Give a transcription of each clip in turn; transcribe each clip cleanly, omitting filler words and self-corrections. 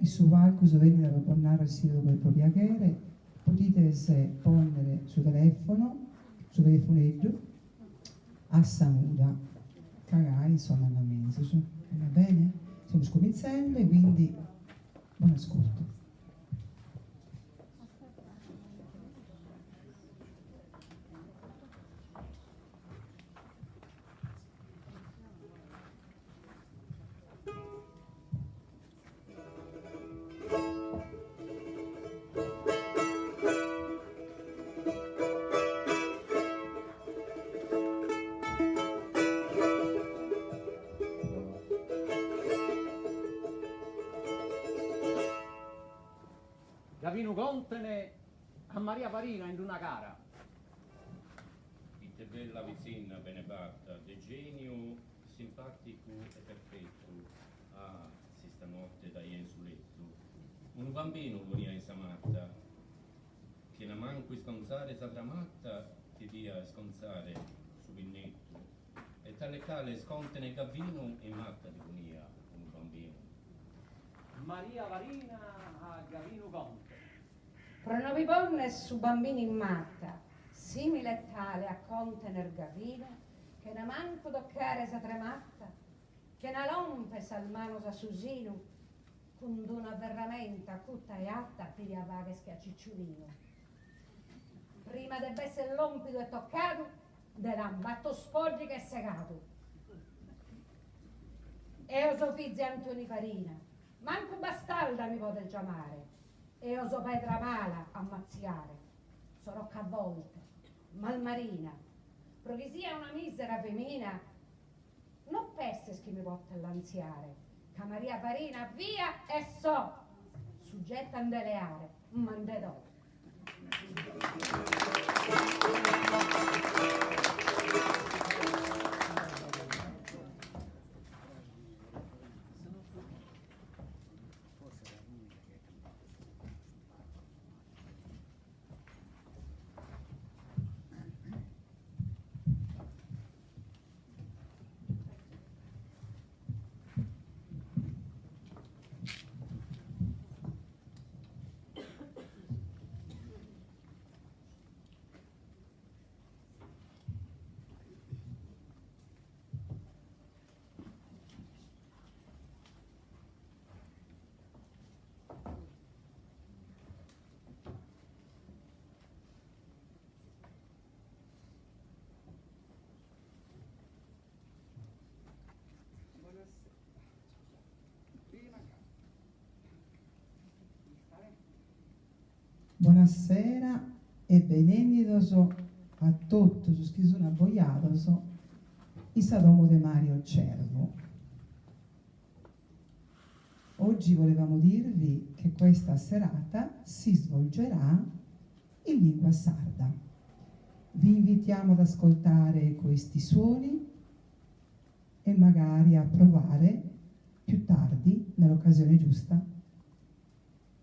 i su palco venire a tornare al sito del proprio chiacchiere, potete se ponere su telefonetto, a saluta, cagare insomma alla mezzo, va bene? Stiamo scominciando, quindi buon ascolto. Gavino Contene a Maria Parina in una gara. Ite bella vicina benefatta, de genio simpatico e perfetto. Ah, si stanotte da in su letto. Un bambino venia in samatta, che la manco sconzare sa tramatta, ti dia sconzare su vinnetto. E tale cale scontene Gavino e matta di vonia un bambino. Maria Parina a Gavino Contene. Pronovi bonne su bambini in matta, simile tale a contener Gavino, che ne manco toccare sa trematta, che ne lompe sal mano sa susino, con una verramenta cutta e atta ti riavaga schiacicciolino. Prima debbe essere lompido e toccato, de lambatto spoggi che è segato. E oso fizzi Antoni Farina, manco bastarda mi pote chiamare. E oso Petra mala a mazziare, sono a volte, malmarina, però che sia una misera femina, non pesse che mi potte lanziare, che Maria Parina via e so, suggetta a deleare, mandedò. Buonasera e benvenidos a tutti os que sono avvoiados in Sadomo de Mario Cervo. Oggi volevamo dirvi che questa serata si svolgerà in lingua sarda. Vi invitiamo ad ascoltare questi suoni e magari a provare più tardi, nell'occasione giusta,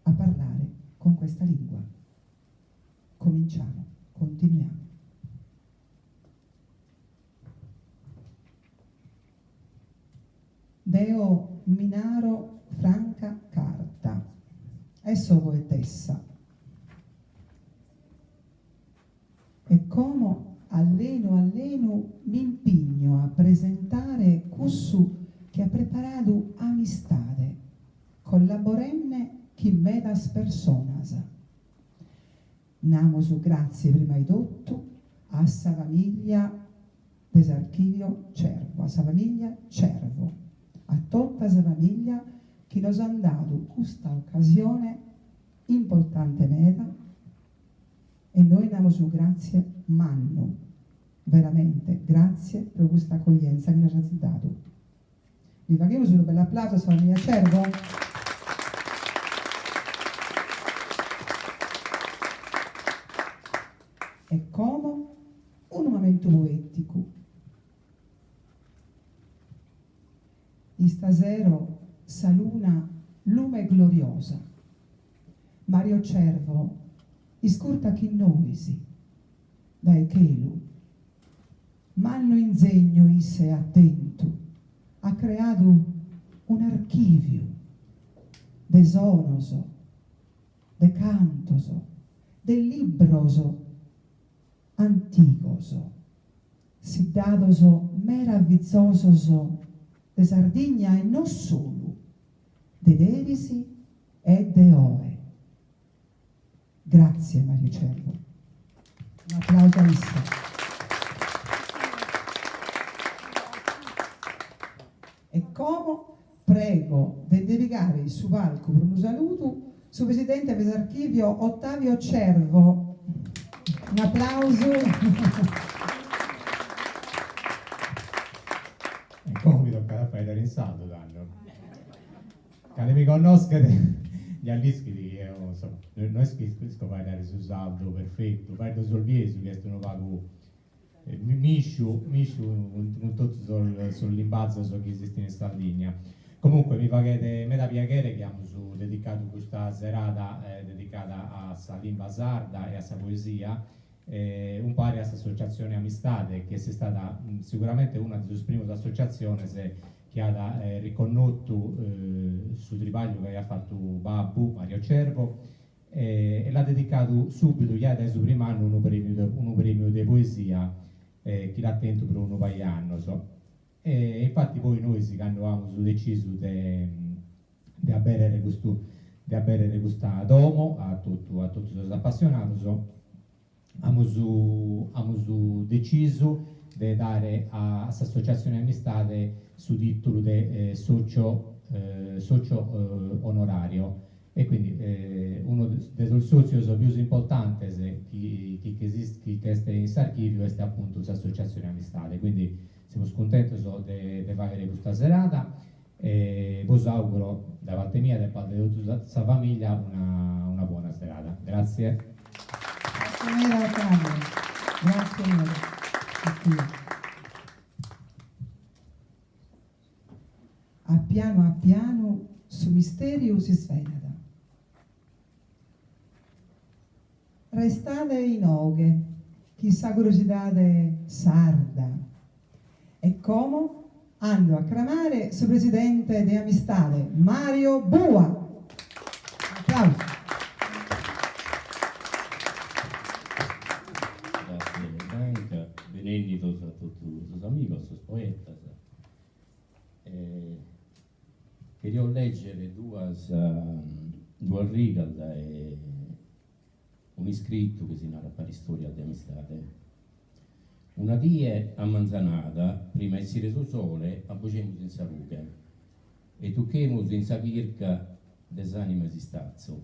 a parlare con questa lingua. Cominciamo, continuiamo. Deo minaro franca carta, esso poetessa. E come alleno mi impigno a presentare cussu che ha preparato amistade, collaborenne chi medas personas. Namo su grazie prima di tutto a sa famiglia desarchivio Cervo, a sa famiglia Cervo, a tutta sa famiglia che nos ha dato questa occasione importante meta e noi namo su grazie manno, veramente grazie per questa accoglienza che nos ha dato. Vi facciamo un bel applauso a sa famiglia Cervo. E come un momento poetico. Di stasera sa luna lume gloriosa. Mario Cervo iscurta chi noisi dai chelu. M'hanno insegno isse attento. Ha creato un archivio de sonoso, de cantoso, de libroso, anticoso, siddadoso meravizzososo de Sardigna e non solo, de Derisi e de Oe. Grazie Mario Cervo. Un applauso a Issa. E come prego di dedicare il suo palco per un saluto su presidente dell'archivio Ottavio Cervo. Un applauso. E come mi tocca fare da rinsaldo danno? Quando mi conoscete gli all'iscritti io non so, non è che fare dare su saldo perfetto, fare da solvieso che non pago misciu un tutto sull'imbazzo so che esiste in Sardegna. Comunque mi pagate me da piacere che abbiamo dedicato questa serata dedicata a sa lingua sarda e a sa poesia, un pari a questa associazione Amistate che è stata sicuramente una delle sue prime associazioni che ha riconosciuto sul tribaglio che ha fatto Babbo Mario Cervo e l'ha dedicato subito già dai suoi primi anni un premio di poesia che l'ha attento per un paio di anni so. E infatti poi noi quando abbiamo deciso di avere questa domo a tutti gli appassionati so, abbiamo deciso di dare a questa associazione Amistate su titolo di socio onorario e quindi uno dei soci più importanti che esiste in archivio è appunto l'associazione Amistate, quindi siamo contenti di fare questa serata e vi auguro da parte mia e da parte di tutta la sua famiglia una buona serata. Grazie. Grazie mille Ottavio. Grazie mille. A piano su Misterium si svenata. Restate in oghe, chissà curiosità sarda. E come ando a clamare su presidente di Amistate, Mario Bua. Applauso. Grazie Franca, benedito a tutti i amici, a tutti i poeti. Queria leggere due righe da un iscritto che si narra per la storia di Amistate. Una die a Manzanada, prima di essere su sole, abbocemos in salute e tocchemos in sa virca des animes istazzo.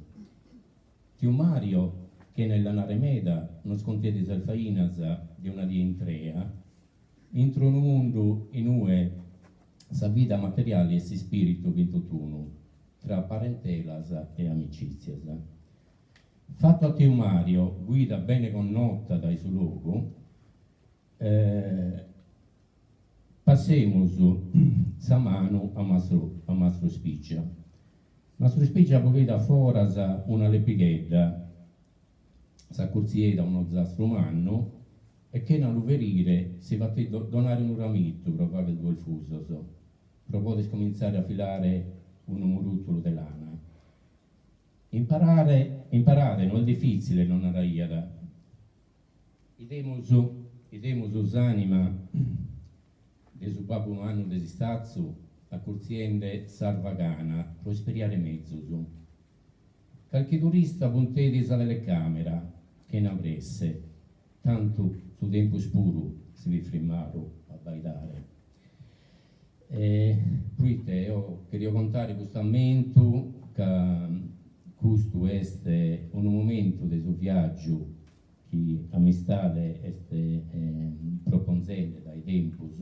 Tio Mario, che nella naremeda non scontiede salfainas di una die in trea, intro in un mondo in ue sa vita materiale e si spirito vintutuno, tra parentelas e amicizias. Fatto a Tio Mario, guida bene connota dai suo luogo, passemos sa mano a Mastro Spiccia. Mastro Spiccia poveda foras una lepighedda, sa corzieda uno zastro manno, e che non lo verire si va a donare un ramitto per fare il fuso, per poter cominciare a filare un muruttolo di lana. Imparare non è difficile, non è raiada. Idemos anima de su papo un anno desistazzo a corziende salvagana, prosperiare mezzo su. Qualche turista puntedisa delle camera che ne avresse, tanto su tempo spuro si vi frimmaro a baidare. Poi io queria contare questo ammento che questo è un momento del suo viaggio che Amistate proponzende dai tempus,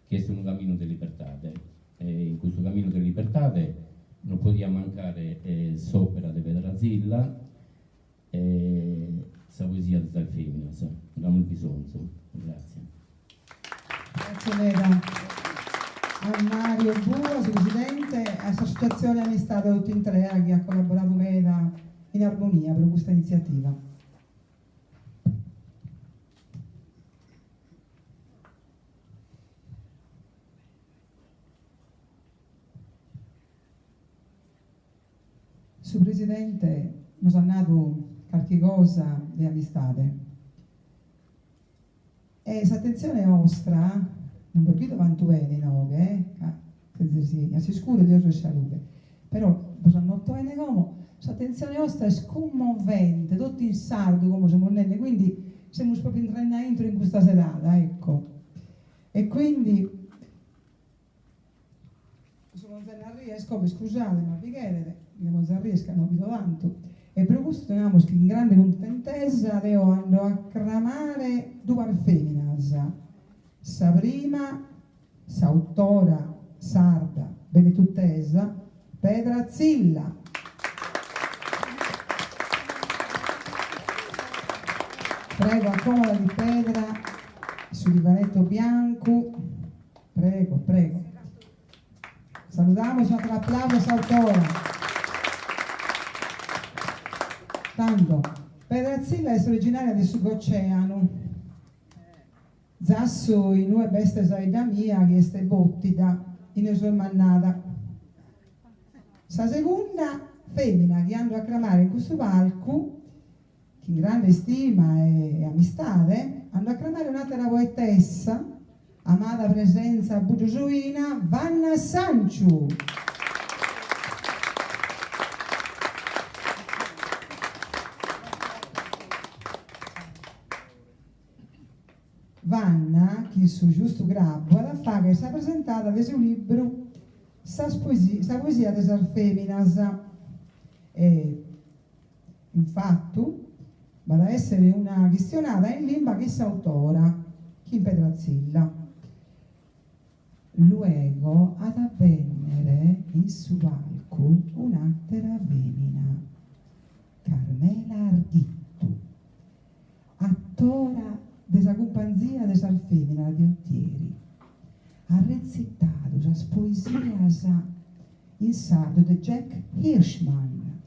che è un cammino di libertà. In questo cammino di libertà non poteva mancare l'opera di Pedrazilla e la poesia di Zalfeminas. Abbiamo il bisogno. Grazie. Grazie Lega. A Mario Bua, suo presidente, associazione Amistate tutti in tre che ha collaborato Meda in armonia per questa iniziativa. Su presidente nos ha dato qualche cosa di amistade. E s'attenzione nostra, non capito quanto bene, no, si scuro Dio ci salute. Però, non bene come, l'attenzione nostra è scommovente, tutti in sardo come siamo nelle, quindi siamo proprio entrando in questa serata, ecco. E quindi sono non riesco, scusate, ma vi chiedete, non riesco, non vedo tanto. E per questo teniamo in grande contentezza, io ando a clamare due feminas, sa prima, sa autora sarda, benetuttesa, Pedra Zilla. Prego, accomoda di Pedra sul divanetto bianco. Prego, prego. Salutiamo, un altro applauso autora. Tanto, Pedra Zilla è originaria di Sugoceano. Zasso in due beste saida mia che è bottida in sua mannata. Sa seconda femmina che ando a clamare in questo palco, che in grande stima e amistade, ando a clamare un'altra poetessa, amata presenza buggioina, Vanna Sanchu. Vanna, che su giusto grabbo, alla fa che si è presentata nel suo libro Sa poesia delle feminas. E infatti va ad essere una questionata in lingua che si autora, chi in Pedrazzilla. Luego ad avvenire in su palco un'altra femmina, Carmela Arghitto, attora della compagnia della femmina di Ottieri. Ha recitato le poesie in sardo di Jack Hirschman,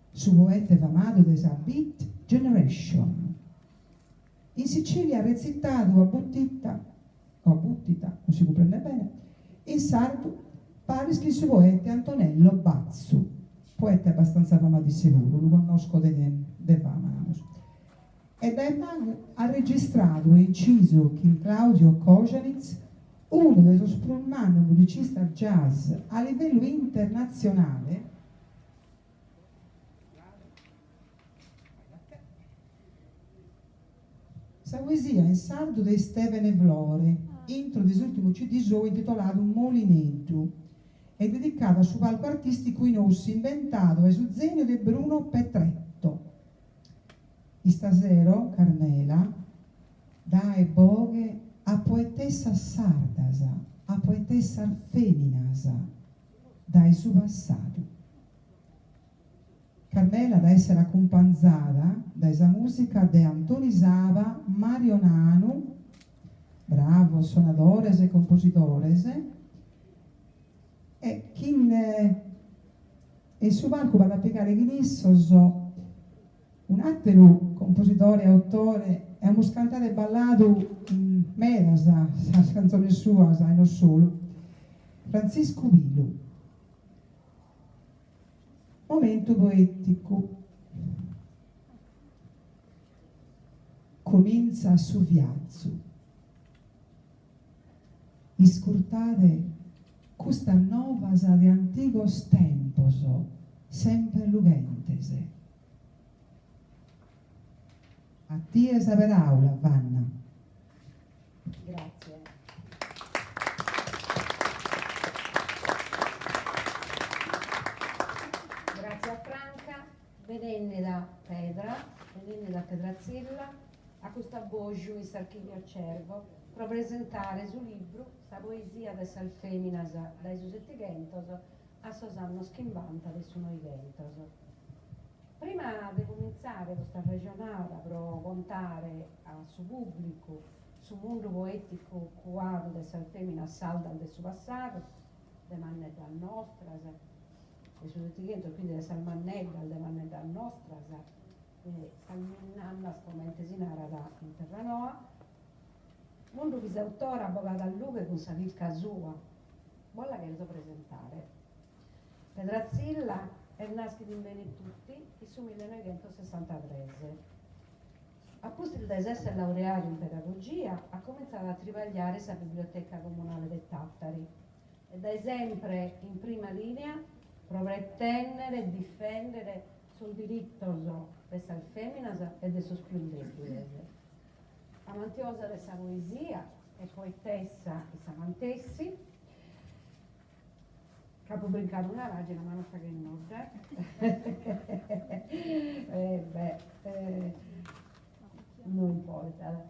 su poeta famato della Beat Generation. In Sicilia ha recitato a Buttita, non si comprende bene, in sardo pare che il suo poeta Antonello Bazzu, poeta abbastanza famatissimo, lo conosco de fama. E dai mago ha registrato e inciso con Claudio Kojanitz, uno dei suoi sprumani musicisti jazz a livello internazionale, sa poesia in sardo di Stevene Vlore, intro dell'ultimo CD suo intitolato Molinetto, è dedicata al suo palco artistico in osso inventato e su zegno di Bruno Petretto. E stasera, Carmela, dai boghe a poetessa sardasa, a poetessa feminasa, dai suo passato. Carmela da essere accompagnata da esa musica di Antoni Sava, Mario Nanu, bravo suonatores e compositores, e chi in suo palco va a piegare Gnissos, un altro compositore e autore, e abbiamo cantato e ballato in Merasa, la canzone sua, e non solo, Francisco Vilo. Momento poetico. Comincia su viazzo. Iscurtate questa novasa di antigos tempos, sempre lugentese. A te per aula, Vanna. Grazie. Grazie a Franca, vedenne da Pedrazzilla, a questa Boggiu in Sarchivio Cervo, per presentare sul libro sta poesia de sal feminas dai suoi settigentos a Sosanno Schimbanta dei suoi noiventos. Prima di cominciare questa regionata per contare al suo pubblico sul mondo poetico cuato del sal feminas salda del suo passato, de mannetta nostra, dei suoi settigentos, quindi de salmannetta, de mannetta nostra, salminnanna spomentesinara da in Terranoa, mondo che si autora avvocato a Lupe con sa vilca sua, bolla che le so presentare. Pedrazzilla e nasce di bene tutti, e su 1963. A posto di essere laureato in pedagogia, ha cominciato a travagliare alla biblioteca comunale del Tattari e da sempre in prima linea per pretendere e difendere sul diritto delle femmine e dei suoi più deboli. Amantiosa della poesia e poetessa e samantessi, che ha pubblicato una pagina, ma non fa che non importa.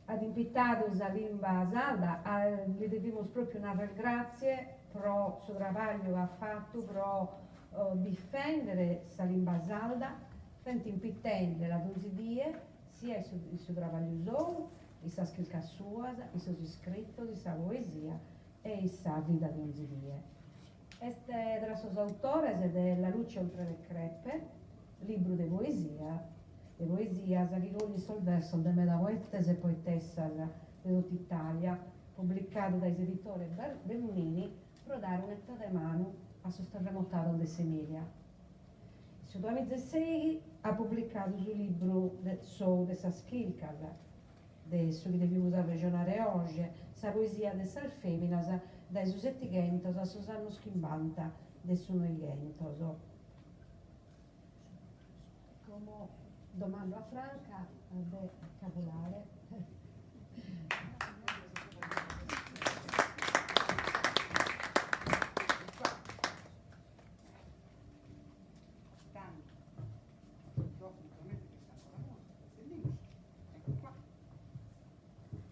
Ad invitato la Limba Salda, gli dobbiamo proprio una grazie per il suo lavoro che ha fatto per difendere la Limba Salda, per impitende la donzidie, sia il suo lavoro solo, la sua scrittura sua, i suoi scritti, la sua poesia e la sua vita donzidie. Este tra suoi autori è La luce oltre le crepe, libro di poesia, che racchiude il verso di meda poetes e poetessas di tutta Italia, pubblicato dai editori Bernini, per dare un'età di mano a sul terremotato di Semilia. Nel 2016 ha pubblicato il libro Sou de Saskilkal, del suo che devo regionare oggi, sa poesia de sal feminas dai suoi settigentos a sus annos 50 del suo noigentos. Come domando a Franca de capolare.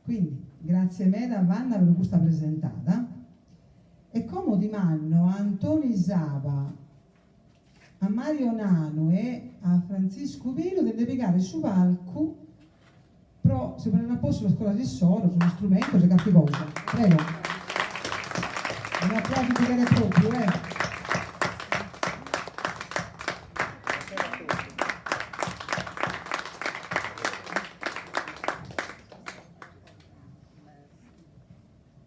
Quindi, grazie Meda, Vanna per questa presentata. E come di manno a Antonio Isaba, a Mario Nano e a Francisco Vilo deve piegare su palco però si prende a posto la scuola di suono, su uno strumento, c'è qualche cosa. Prego. Un applauso vero e proprio,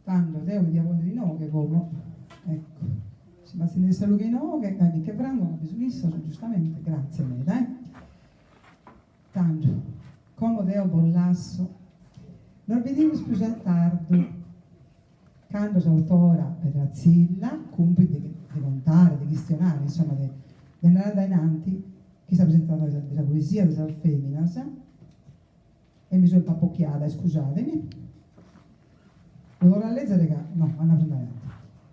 Tanto, te mi diamo di no, che come. Ecco. Si va a sentire salute di no, che avranno una bisogna, giustamente. Grazie a me, dai. Tanto. Comodeo Bollasso, non vediamo scusa tardo, quando l'autora Petrazzilla, compito di contare, di questionare, insomma, di andare avanti, chi sta presentando della poesia, della feminas, e mi sono appocchiata, scusatemi, lo vorrà leggere, no, vanno a prendere avanti.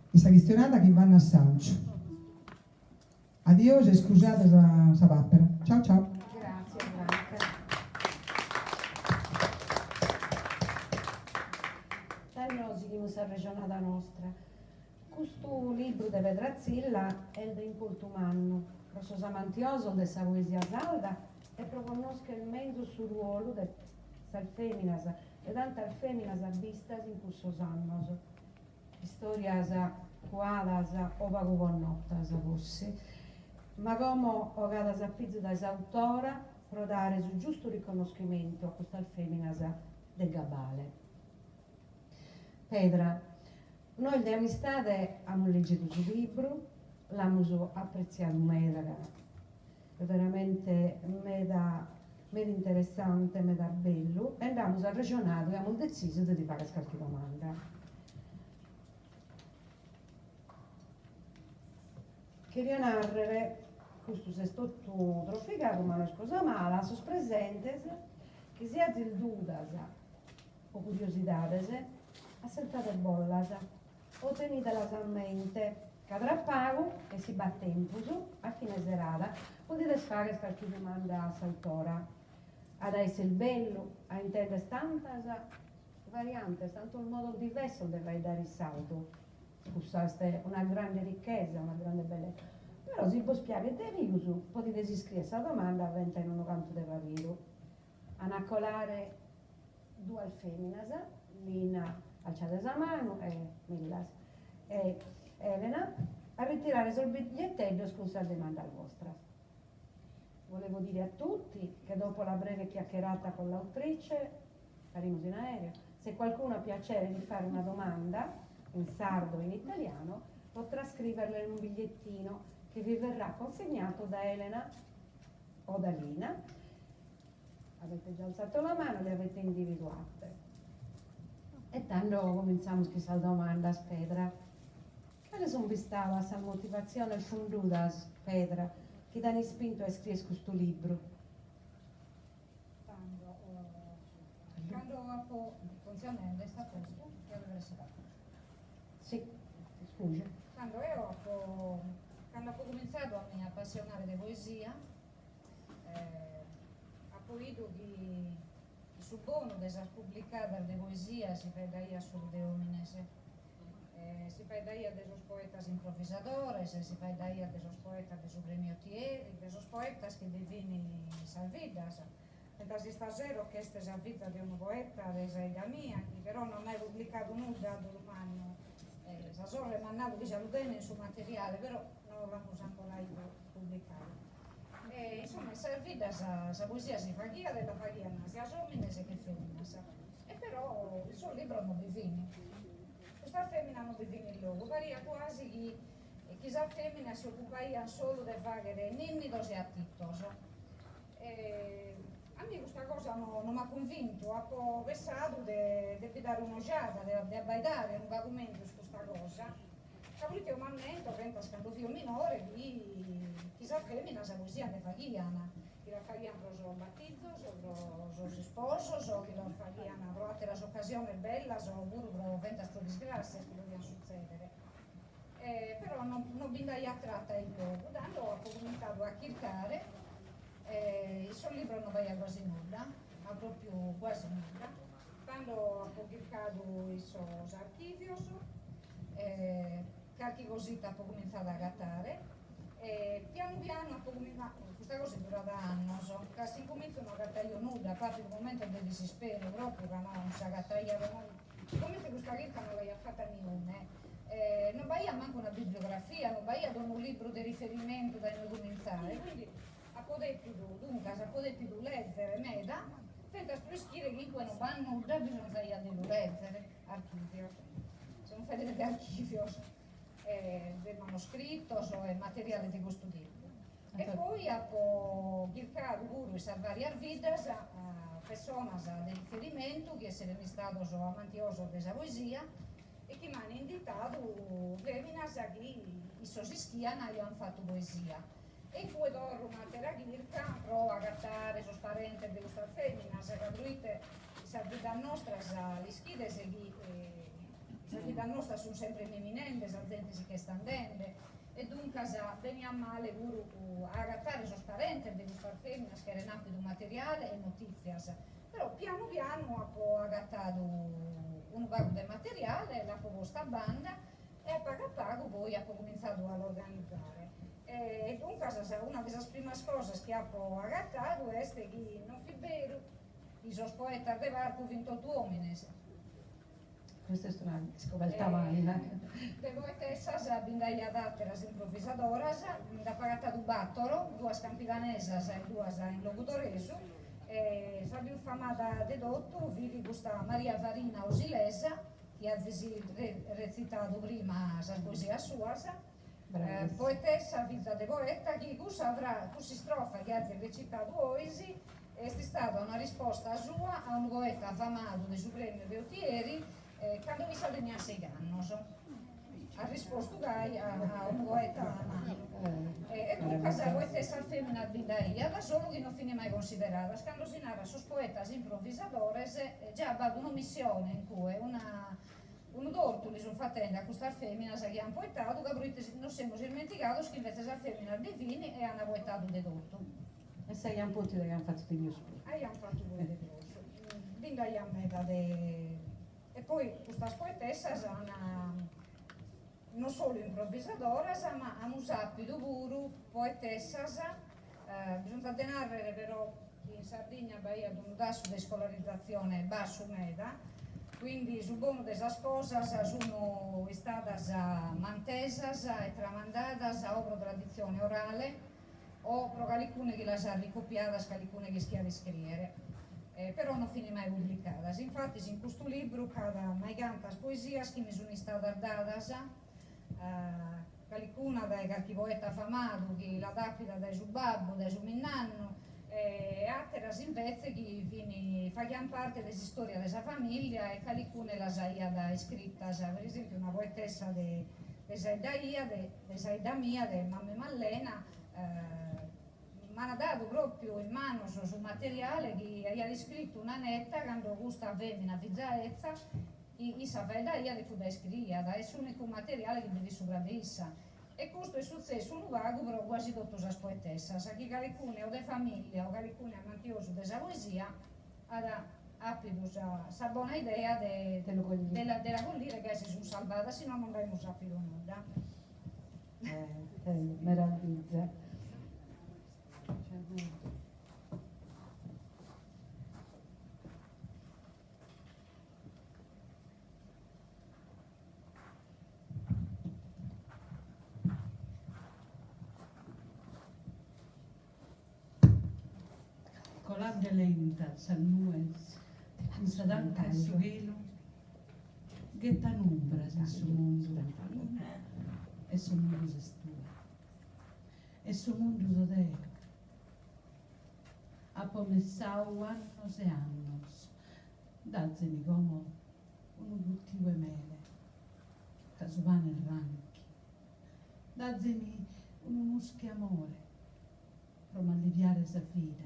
Questa questionata che vanno a Sancio. Addio e scusate la papera. Ciao ciao. La regionata nostra. Questo libro di Petrazzilla è il inculto umano, prososamente de sa poesia salda e proponosca il mezzo sul ruolo de sal feminas e tante feminas vistas in questos annos. Storias quadas o vago connottas fosse, ma come ogadas a pizzo da autora pro dare su giusto riconoscimento a questa feminas del Gabale. Pedra, noi di amistade abbiamo letto il libro, l'abbiamo apprezzato meda, veramente meda interessante, meda bello, e abbiamo ragionato e abbiamo deciso di fare qualche domanda. Queria narrare questo sesto trofegato, ma non è cosa mala, sus presentes, che sia il dudas o curiosidades, assentate bollas, o tenite la mente, cadrà pago e si batte in puso, a fine serata, potete fare qualche domanda a Saltora. Ad essere bello, a intendere tantas varianti, tanto un modo diverso di dare il salto. Questa una grande ricchezza, una grande bellezza. Però se vi spiega te riuso, potete scrivere questa domanda avventa in un canto di papiro. Anacolare due feminas, Lina alciate la mano e Millas e Elena a ritirare sul bigliettello scusa la domanda vostra. Volevo dire a tutti che dopo la breve chiacchierata con l'autrice saremo in aereo, se qualcuno ha piacere di fare una domanda in sardo o in italiano potrà scriverle in un bigliettino che vi verrà consegnato da Elena o da Lina. Avete già alzato la mano, le avete individuate. E tanto cominciamo questa domanda, Pedra. Quali sono state le motivazioni fondamentali, Pedra, che ti hanno spinto a scrivere questo libro? Quando funziona questa cosa, che deve essere. Sì, scusi. Quando ho cominciato a mi appassionare di poesia, ho potuto che su buono di pubblicare le poesie si fa da io solo de homines, si fa da io de esos poetas improvisadores, si fa da io de esos poetas de su premio Thieri, de esos poetas que defini salvidas. Entonces stasera che questa è la vita di un poeta, resa da mia, che però non ha mai pubblicato nulla dall'umano. La sorella mi ha mandato che l'utene il suo materiale, però non l'hanno ancora pubblicato. Insomma, questa vita, la poesia si fa chia della fagliana, sia uomini che femmine. E però il suo libro non divini. Questa femmina non divini il luogo, paria quasi che questa femmina si occupa solo di fare dei ninnidos e attittos. A me questa cosa non mi ha convinto, ho pensato di dare un'occhiata, di abbaidare un documento su questa cosa. Capite un momento, quando io minore, di questa femmina la poesia di fagliana, che la fagliana per il battizzo, per i sposi, o che la fagliana per altre occasioni belle, oppure per altre disgrazie che potevano succedere. Però non mi dai attratta il luogo, tanto ho cominciato a cercare. Il suo libro non va quasi nulla, ma proprio quasi nulla. Quando ho pubblicato i suoi archivi, qualche cosita ho cominciato a gattare, piano piano ho cominciato, questa cosa è durata anni, quasi cominciano a gattare io nulla, proprio il momento del disespero, proprio che non si gattare, come se questa lista non l'hai fatta niente. Non vai a manco una bibliografia, non vai ad un libro di riferimento da noi cominciare, quindi a poter più dunque, a poter più leggere, meda, senza scrivere che non vanno nulla, bisogna fare di leggere, archivio, sono fare degli archivi, del manoscritto o materiale di questo tipo. E poi ho cercato pure salvare vidas a persone di riferimento che sono stati amantiosi della poesia e che mi hanno indicato femmine che i suoi schiani hanno fatto poesia. E poi dopo una terapia provo a gattare sul parente di questa femmina, se capite, la vita nostra, le schide, la vita nostra sono sempre imminenti, la gente che sta andando, e dunque veniamo male pure a gattare sul parente di questa femmina che era nato di materiale e notizie. Però piano piano ho agattato un vago di materiale, l'ho posto a banda e a pago poi ho cominciato ad organizzare. E dunque una delle prime cose che ho agattato è che non è vero che i poeti di Varco hanno vinto uomini. Questa è una scoperta valida. Le poetesse abbiamo dato le improvvisadoras, da pagata du battolo, due campidanesas e due in locutoresu. La più famata di tutto, vivi questa Maria Varina Osilesa, che ha recitato prima la poesia sua. Poetessa, vita di poeta, che avrà questa strofa che ha recitato oggi, è stata una risposta sua a un poeta affamato del suo premio Beutieri, quando vi tenia 6 anni. Ha risposto a un poeta amato. E dunque la poetessa femmina bindaia, da solo che non finì mai considerata, quando si narra sus poetas improvisadores, già aveva una missione in cui un torto li sono fattendo a questa femmina che hanno poetato, che non siamo dimenticati che invece la femmina divini e hanno poetato di torto. E sei un po' che hanno fatto di mio scuola. E hanno fatto pure di torto. Bindaia meta e poi questa poetessa non solo improvvisadoras, ma hanno usato pure poetessas, bisogna denarre però in Sardegna Bahia un tasso di scolarizzazione basso meda, quindi su buono delle cose sono state mantese e tramandadas a opera tradizione orale o per alcune che le hanno ricopiate, alcune che schiave scrivere. Però non finì mai pubblicate. Infatti in questo libro cada mai tantas poesias che mi sono state date qualcuna dai qualche poeta famado che la dappida dai suo babbo, dai suo minnanno, e altre in pezzi che facciano parte della storia della famiglia e qualcuna la saia da scritta, per esempio una poetessa di Saida mia, di mamma Mallena, mi ha dato proprio in mano su materiale che ha scritto una netta quando questa femmina fizzaezza e sapeva di poter scrivere, è l'unico materiale che mi sopravvissa. E questo è successo un vago però quasi tutte le poetesse, sa che qualcuno o di famiglia o qualcuno è mantioso della poesia ha più questa buona idea della collire che si sono salvata, se no non avremmo saputo nulla. Meraviglia. Colabde lenta, salnues, in sadanca il suo velo, ghetta numbras in suo mondo, e suo mondo s'estua, e suo mondo zodeo. Apomessau annos e annos, dazzeni come un guttivo e mele, casuvane ranchi, dazzeni un musche amore, pro m'alliviare sa fida,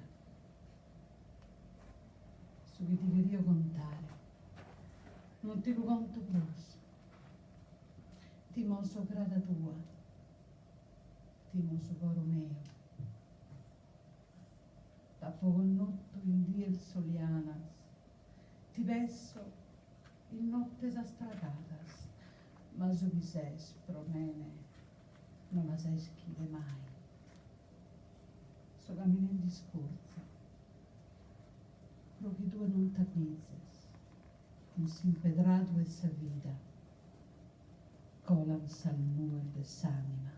su che ti verio contare, non ti lo conto più, ti mosso grada tua, ti mosso coro mio, tappo con notto in dir solianas, ti vesso in notte esastragatas, ma su di ses promene non la sai schide mai. So cammino in discorso, pro che tu non t'avvises, in s'impedrato e sa vida, colam salmur de s'anima.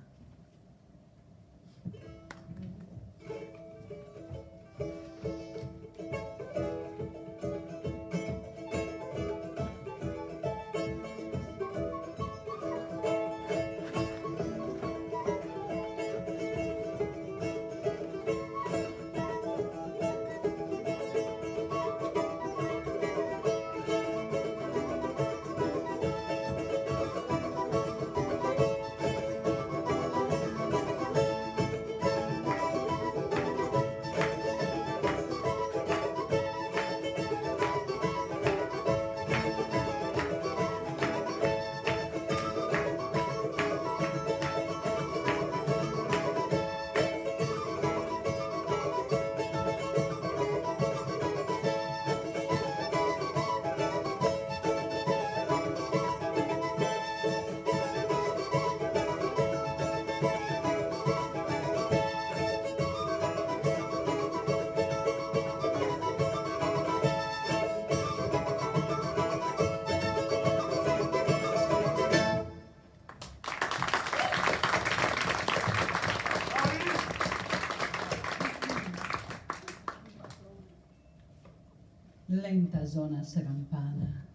Lenta zona sa campana,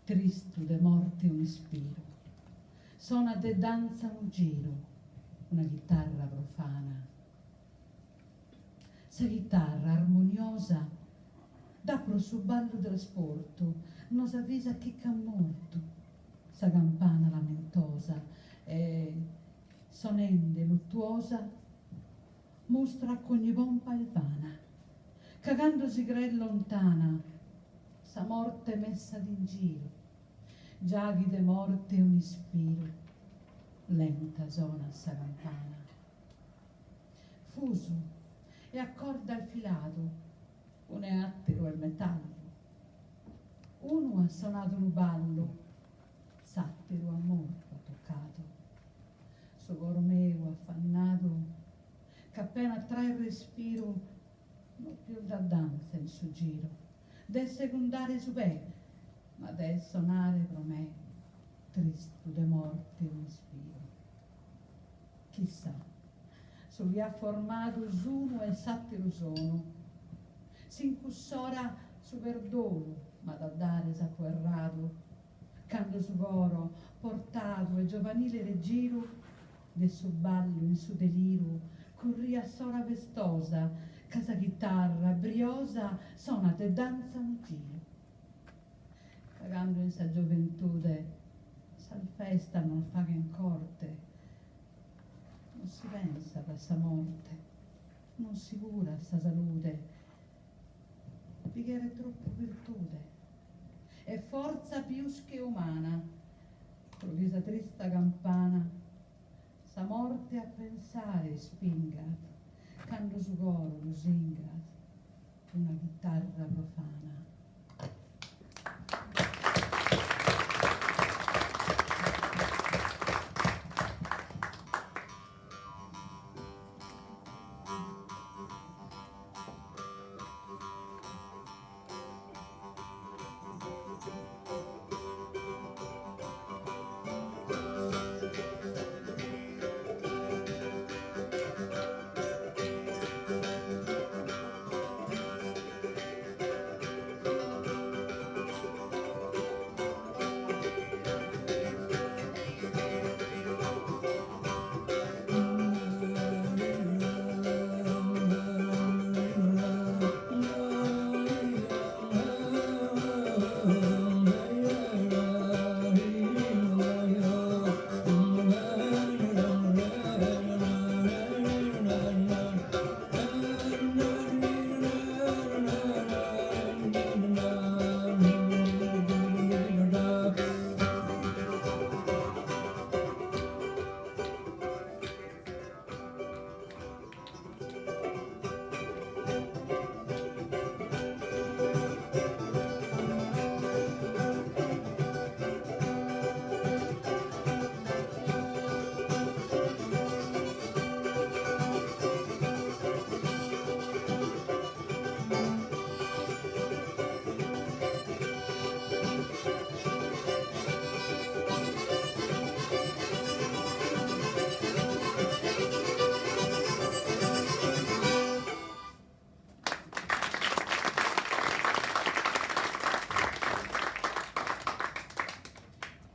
tristo de morte un ispiro, sona de danza un giro, una chitarra profana. Sa chitarra armoniosa dà pro su ballo trasporto, non s'avvisa chi c'ha morto. Sa campana lamentosa e sonende luttuosa mostra con ogni pompa il vana, cagandosi gre lontana, sa morte messa in giro, giaghi de morte un ispiro, lenta zona sa campana. Fuso e accorda al filato, un è attero al metallo, uno ha suonato un ballo, sattero amor ha toccato, so coro meu affannato, che appena trae il respiro non più da danza il suo giro, del secondare su pe, ma del sonare pro me, tristo de morte un ispiro. Chissà, su vi ha formato uno e sattero sono, s'incussora su perdono, ma da dare s'ha errato, cando su coro, portato e giovanile regiro, del suo ballo in su delirio, corria sola vestosa, casa chitarra, briosa, sonate e danza un giro. Cagando in sa giovantude, sal festa non fa che in corte, non si pensa a sa morte, non si cura sa salute, perché era troppo virtute e forza più che umana, provvisa trista campana, sa morte a pensare spingat, cando su coro lusingat, una chitarra profana.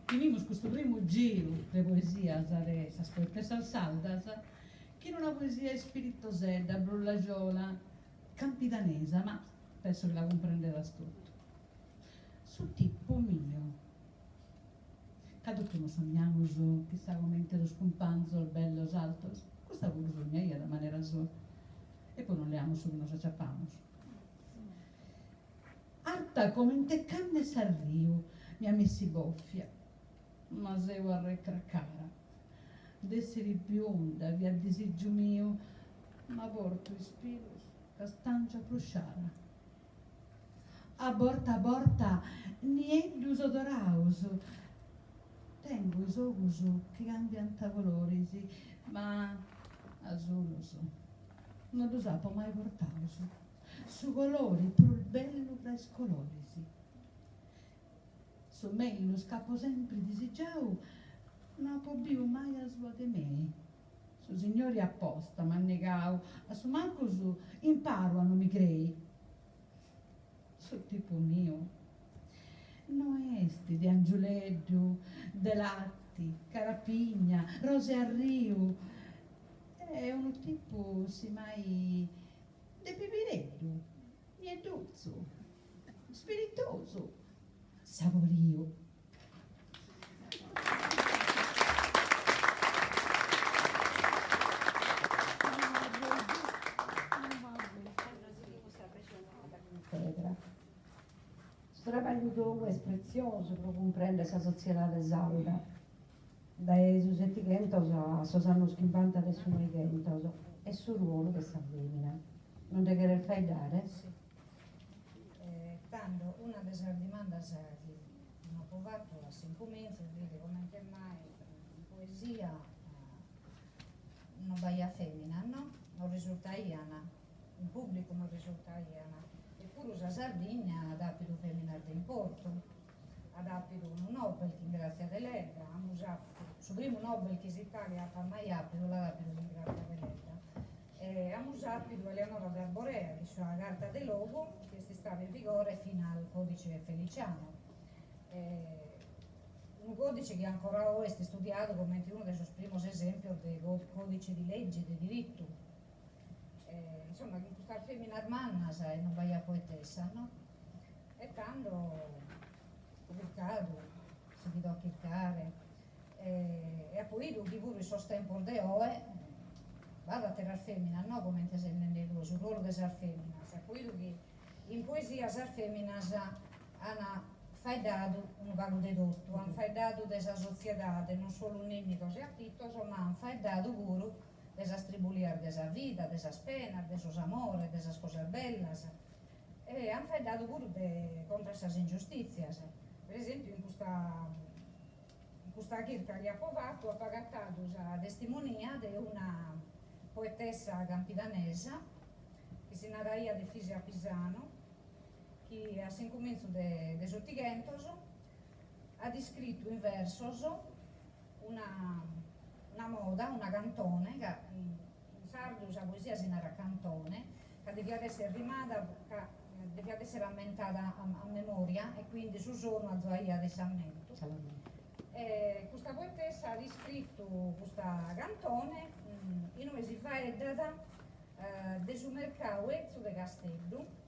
Finimos questo primo giro de poesias de esas poetesas saldas, che era una poesia spiritosella, brullagiola, campidanesa, ma penso che la comprenderas tutto. Su tipo mio, cado che non sogniamo su, chissà come los companzos, bellos, altos, questa pure sognaia da manera sua, e poi non le amo su che nos acciappamos. Arta come in te canne s'arrio, mi ha messi boffia, ma seu a recracara, d'essere bionda, via disegio mio, ma porto ispirus, castancia prosciara. A borta, niedus odoraus, tengo is ocus che cambian colores, ma azulos, non lo sapo mai portaus, su colori pur bello pres colores. Su me lo scappo sempre disigiau, non può più mai a sua de me. Su signori apposta, ma negau, a su manco su imparo a non mi crei. Su tipo mio, no esti di angioleggio, de latti, carapigna, rose a rio, è un tipo si mai de pipiretto, nieduzzo, spiritoso, saporio. Sto trabalho do é precioso para compreender essa sociedade exalta. Dai sus etiquetos a sos annos 50 de su 90 e sul ruolo che sta femmina. Non te querer fai dare? Sì. Tanto una delle domande che non ho provato a incomienzo, vedete come che mai in poesia non vai a femmina, no? Non risulta iana, in pubblico non risulta iana. Eppure la Sardegna ha dato femmina d'importo, ha dato un Nobel che grazie a Deledda, su primo Nobel che l'Italia ha mai avuto, l'ha dato grazie a Deledda. Abbiamo usato Eleonora d'Arborea, che sulla carta del logo, che si stava in vigore fino al codice feliciano. un codice che ancora oggi è studiato come uno dei suoi primi esempi dei codici di legge, di diritto. Insomma, che questa femmina armanna e non vai a poetessa, no? E tanto pubblicato, si vede a chiccare, e poi chi pure il sostempo de oe, vado a terra femmina, no? Come se ne due, sul ruolo delle femmina, e poi che in poesia le femmine hanno faidato un vago dedotto, hanno faidato della società, non solo un nemico se affitto, ma hanno faidato pure della stribuliar della vita, della spena, dei suoi amori, delle cose belle, e hanno faidato pure contro queste ingiustizie. Per esempio in questa chirca che ha provato, ha pagato la testimonia di una poetessa campidanesa che si narraia de Fisia Pisano, che a incomienzo de sottigentos ha descritto in versos una moda, una cantone, che in sardo la poesia si narra cantone, che deve essere rimata, che deve essere ammentata a memoria e quindi su giorno a gioia di sammento. Questa poetessa ha descritto questa cantone in cui si fa data de su mercato ezzo de Castello,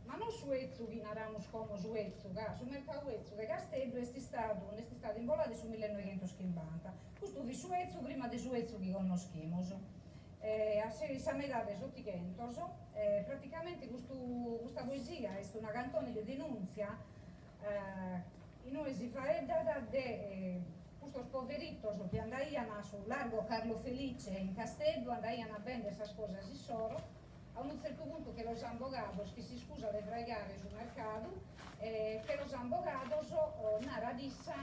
ma non su ezzo che narramos come su ezzo, che su mercato ezzo de Castello è stato involato sul 1950. Questo di su ezzo prima di su ezzo che conosciamo. A se metà dei sottigentos, praticamente questa poesia è una cantone che denunzia in cui si fa data de questi poveritos che andavano sul largo Carlo Felice in Castello, andavano a vendere queste cose a soro, a un certo punto che los abogados, che si scusa di tragare sul mercato, che los abogados narra dissa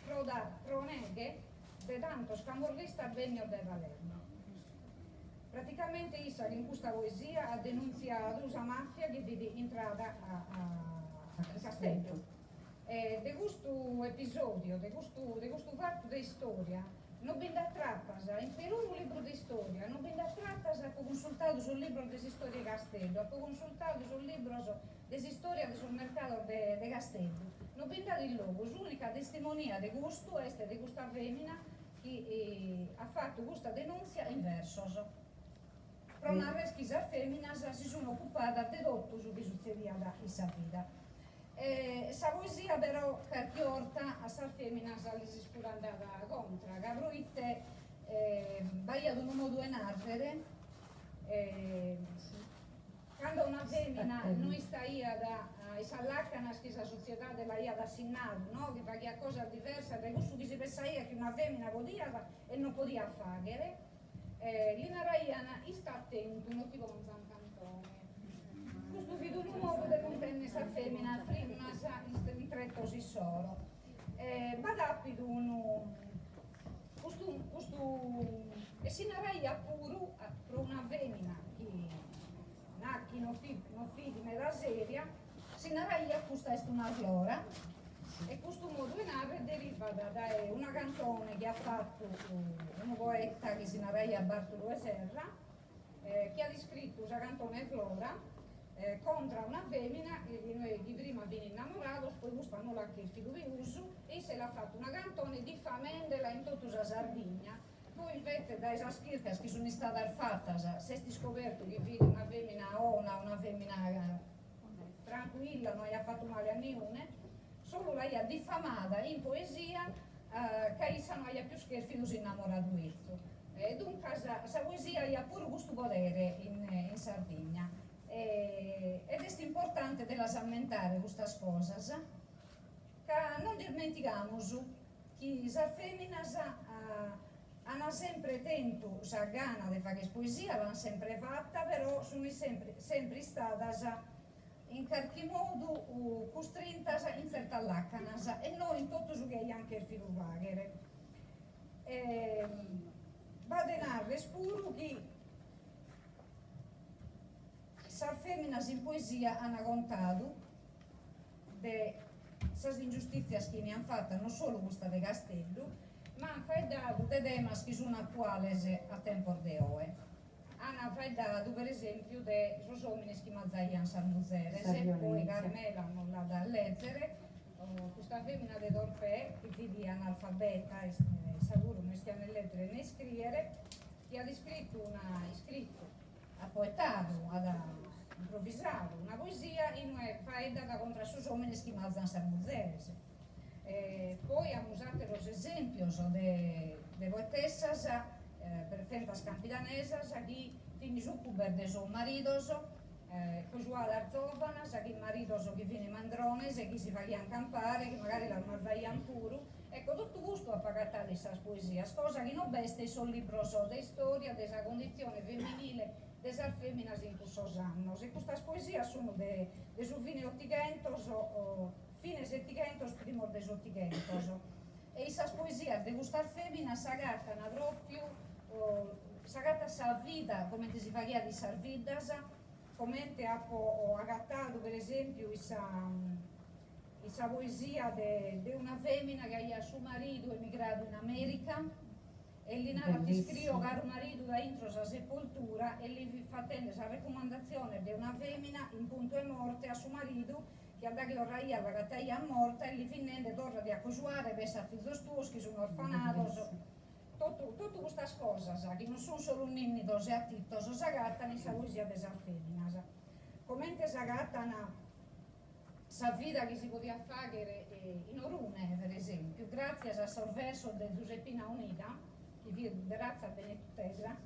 pro neghe de tanto scamorrista benio de Valerno. Praticamente Issa in questa poesia ha denunziato la mafia che vede entrata a Castello. De questo episodio, de questo fatto di storia, non ben da trattasa, in Perù un libro di storia, non ben da trattasa, ho consultato sul libro di storia di Castello, ho consultato sul libro di storia sul mercato di Castello, non ben dato il logo, l'unica testimonia di questo è di questa femmina che ha fatto questa denunzia in versos. Però una reschi a femmina si sono occupata di tutto su che succedeva in sa vita. Sa poesia però carchiorta a sa femmina si è andata contro, che proitte baia un modo di narrare, quando una femmina non sta da s'allaccanas che la società della ia da sinnato, no? Che fa che cosa diversa da questo che si pensa che una femmina poteva e non poteva fare, l'inaraiana sta attento, non ti con un cantone. Questo video un uomo del montenne sa femmina prima sa il tretto si soro. Badapido questo e si naraia pure per una femmina che nacchi non fidi nella seria, si naraia questa è una flora e questo modo di narrare deriva da una canzone che ha fatto un poeta che si naraia Bartolomeo Serra, che ha descritto questa canzone flora contro una femmina che prima viene innamorato, poi gustano la che il figlio di uso e se l'ha fatto una cantone diffamendela in tutta la Sardegna. Poi invece da esas schircas che sono state fatte, se si scoperto che vede una femmina una femmina tranquilla, non gli ha fatto male a niune, solo lei ha diffamata in poesia che essa non ha più scherzi di innamorato dunque questa poesia ha pure questo potere in Sardegna. Ed è importante della sammentare queste cose, che non dimentichiamo che le femmine hanno sempre tentato la gana di fare poesia, l'hanno sempre fatta, però sono sempre state in qualche modo costrette in certa laccanas e non in tutto ciò che è anche il filo vaghere. Va denarre spuro che le femmine in poesia hanno contato delle ingiustizie che mi hanno fatto non solo questa di Castello, ma hanno fatto dei temi che sono attuali a tempo di oggi. Hanno fatto per esempio dei uomini che mazzaiano San Muzeres e poi Carmela non l'ha da leggere, questa femmina di Dorpè, che figli analfabeta e sicuro non stia né lettere né scrivere, che ha scritto ha poetato, ha improvvisato una poesia in una faedata contro i suoi uomini che mazzano le mujeres. Poi ha usato los esempios de poetessas perfectas campidanesas que tienen sucuber de sus maridos casual arzofanas, che maridos che viene mandrones e che si facían campare, che magari la mazzaian puro. Ecco, tutto questo ha pagato queste poesie, cosa che non beste sono libros de storia, de esa condizione femminile, de esas feminas in questi anni. E queste poesie sono de su fine 800 o fine 700, primo de 800. E esas poesias de queste feminas s'agattano proprio, s'agatta sa vita, come si faceva di sar vidas, come ho agattato per esempio questa poesia di una femmina che aveva suo marito emigrato in America e lì nava ti scrivo caro marito da intro sa sepoltura e lì facendo questa raccomandazione di una femmina in punto e morte a suo marito che da che orraia la cattaia morta e lì finendo torna di accosuare per sa figlio tuos che sono orfanatos tutte queste cose che non sono solo un innito e attitto si agattano in questa poesia della femmina come si agattano sa vita che si poteva fare in Orune per esempio grazie al sorverso di Giuseppina Unida che vive di razza benetuttesa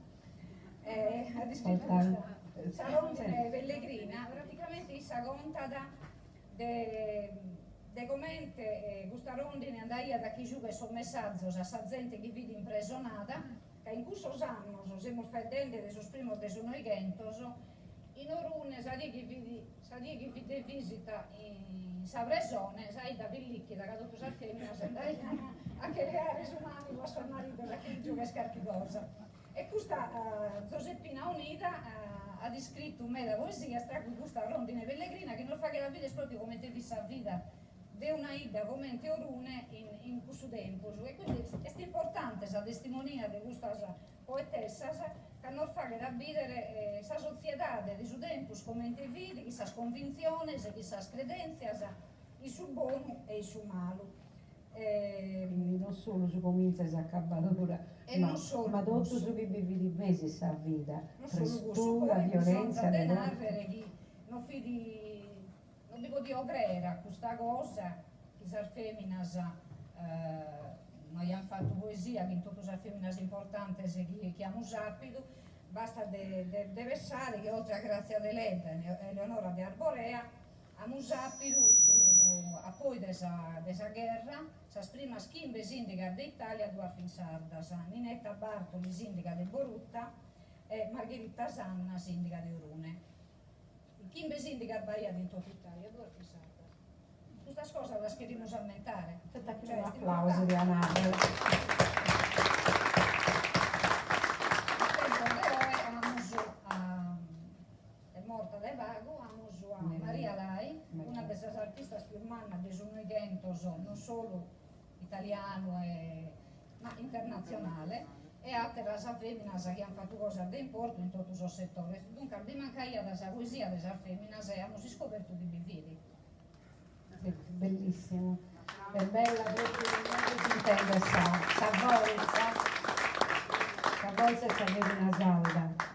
ha descritto questa rondine pellegrina praticamente si contata de commente questa rondine andava da chi giuga sono messaggi a sa gente che vive impressionata che in questo anno siamo fedeli dei suoi primi dei suoi gentos in Orune sadia che vide visita in Savresone sai da Villicchi da caduto sa femmina a che le aree umane lo suo marito da chi gioca scarpi cosa e questa Giuseppina Unida ha descritto un meda poesia tra cui questa rondine pellegrina che non fa che la vita è proprio come te vissa vita di una ida come te Orune in questo tempo e quindi è importante questa testimonia di questa poetessa che non fa che da vedere questa società di questo tempo come te vidi, questa convinzione, questa credenza, il suo buono e il suo malo. Quindi non solo si comincia a accabbadura, ma tutto su che vivi di mesi sa vita, trestura, violenza, non dico di obrera questa cosa, che le femmine noi abbiamo fatto poesia che in tutte le femmine importanti che abbiamo saputo, basta de versare che oltre a Grazia Deledda e Eleonora de Arborea abbiamo saputo poi della guerra, la prima schimbe sindica d'Italia due fin sarda, Ninetta Bartoli sindica di Borutta e Margherita Sanna sindica di Orune. Chimbe sindica sbagliata in tutta Italia, due fin sarda. Questa cosa la scriviamo a mentare. Un applauso di Anabel. È morta da vago, a Maria Lai, una delle artiste più manna di Sunnigentos, non solo italiano ma internazionale, e altre femmine che hanno fatto cose di importo in tutto il settore. Dunque, di mancare della poesia delle femmine abbiamo scoperto di vivere. Bellissimo, è bella proprio non si intende sa volta e avere una salda.